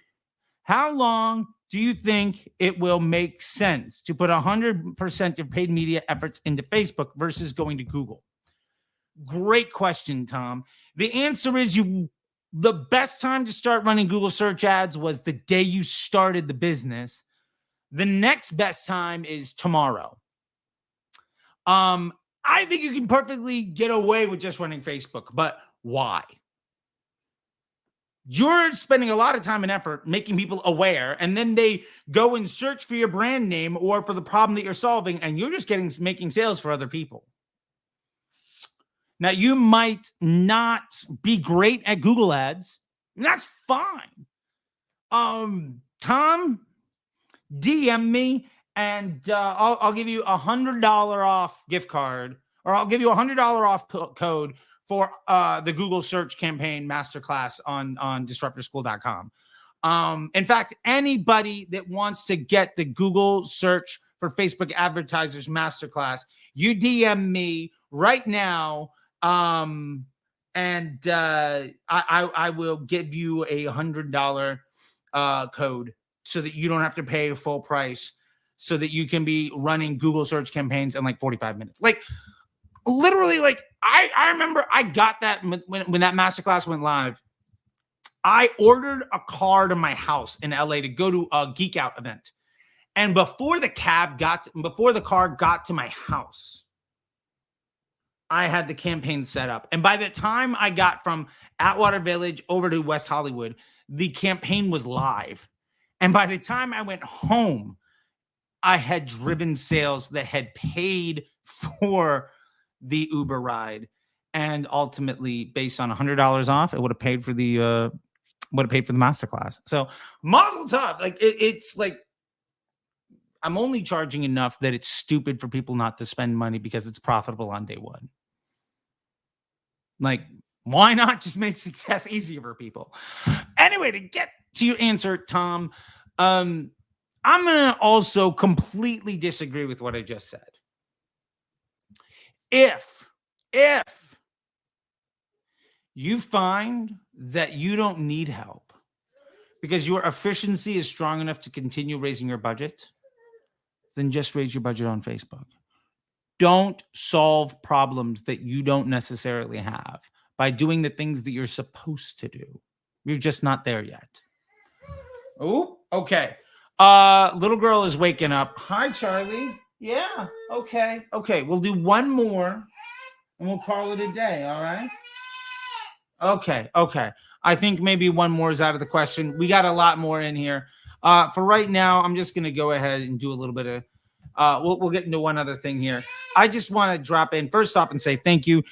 sense to put 100% of paid media efforts into Facebook versus going to Google? Great question, Tom. The answer is you The best time to start running Google search ads was the day you started the business. The next best time is tomorrow. I think you can perfectly get away with just running Facebook, but why? You're spending a lot of time and effort making people aware, and then they go and search for your brand name or for the problem that you're solving, and you're just making sales for other people. Now, you might not be great at Google ads, and that's fine. Tom, DM me, and I'll give you $100 off gift card, or I'll give you $100 off code for the Google search campaign masterclass on disruptorschool.com. In fact, anybody that wants to get the Google search for Facebook advertisers masterclass, you DM me right now. I will give you a $100 code so that you don't have to pay full price, so that you can be running Google search campaigns in like 45 minutes. Like literally, like I remember I got that when that masterclass went live. I ordered a car to my house in LA to go to a Geek Out event. And before the car got to my house, I had the campaign set up. And by the time I got from Atwater Village over to West Hollywood, the campaign was live. And by the time I went home, I had driven sales that had paid for the Uber ride. And ultimately, based on $100 off, it would have paid for the masterclass. So mazel tov. Like it's like, I'm only charging enough that it's stupid for people not to spend money because it's profitable on day one. Like, why not just make success easier for people? Anyway, to get to your answer, Tom, I'm going to also completely disagree with what I just said. If you find that you don't need help because your efficiency is strong enough to continue raising your budget, then just raise your budget on Facebook. Don't solve problems that you don't necessarily have by doing the things that you're supposed to do. You're just not there yet. Oh, okay. Little girl is waking up. Hi, Charlie. Yeah. Okay. We'll do one more and we'll call it a day. All right. Okay. I think maybe one more is out of the question. We got a lot more in here. For right now, I'm just going to go ahead and do a little bit of, we'll get into one other thing here. I just want to drop in first off and say thank you.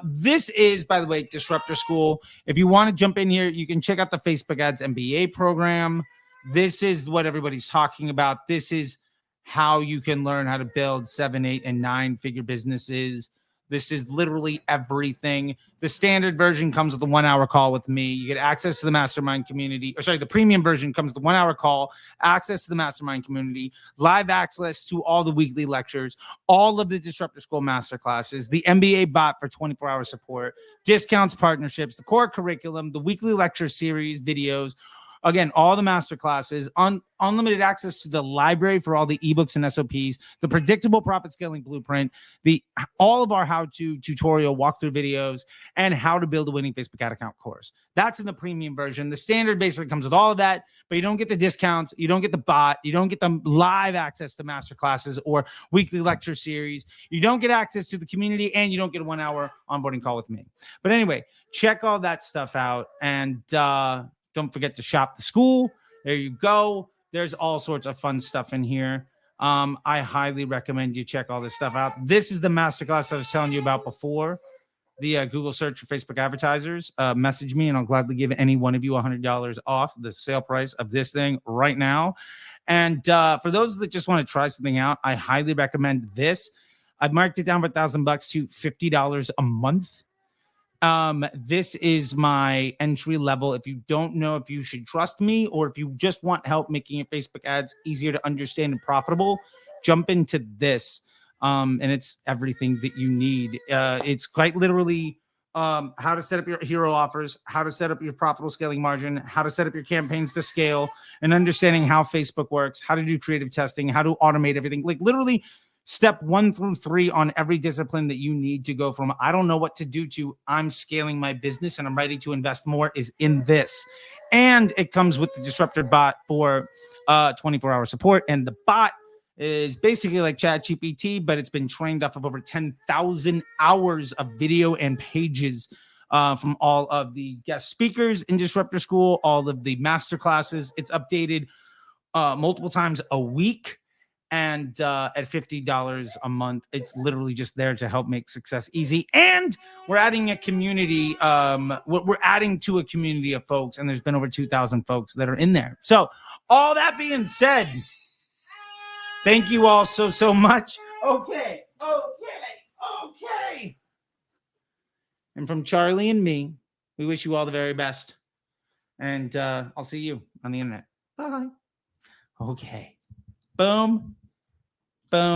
This is, by the way, Disruptor School. If you want to jump in here, you can check out the Facebook Ads MBA program. This is what everybody's talking about. This is how you can learn how to build 7, 8, and 9-figure businesses. This is literally everything. The standard version comes with a 1-hour call with me. You get access to the mastermind community. The premium version comes with a 1-hour call, access to the mastermind community, live access to all the weekly lectures, all of the Disruptor School masterclasses, the MBA bot for 24-hour support, discounts, partnerships, the core curriculum, the weekly lecture series, videos. Again, all the masterclasses, unlimited access to the library for all the ebooks and SOPs, the predictable profit scaling blueprint, all of our how-to tutorial walkthrough videos, and how to build a winning Facebook ad account course. That's in the premium version. The standard basically comes with all of that, but you don't get the discounts, you don't get the bot, you don't get the live access to masterclasses or weekly lecture series, you don't get access to the community, and you don't get a 1-hour onboarding call with me. But anyway, check all that stuff out, and don't forget to shop the school. There you go. There's all sorts of fun stuff in here. I highly recommend you check all this stuff out. This is the masterclass I was telling you about before. The Google search for Facebook advertisers. Message me and I'll gladly give any one of you $100 off the sale price of this thing right now. And for those that just want to try something out, I highly recommend this. I've marked it down for $1,000 to $50 a month. This is my entry level. If you don't know if you should trust me or if you just want help making your Facebook ads easier to understand and profitable, jump into this. And it's everything that you need. It's quite literally how to set up your hero offers, how to set up your profitable scaling margin, how to set up your campaigns to scale, and understanding how Facebook works, how to do creative testing, how to automate everything. Like literally step 1 through 3 on every discipline that you need to go from I don't know what to do to I'm scaling my business and I'm ready to invest more is in this. And it comes with the Disruptor bot for 24-hour support. And the bot is basically like ChatGPT, but it's been trained off of over 10,000 hours of video and pages from all of the guest speakers in Disruptor School, all of the master classes. It's updated multiple times a week. And at $50 a month, it's literally just there to help make success easy. And we're adding a community. We're adding to a community of folks, and there's been over 2,000 folks that are in there. So all that being said, thank you all so much. Okay. And from Charlie and me, we wish you all the very best. And I'll see you on the internet. Bye. Okay. Boom. Boom.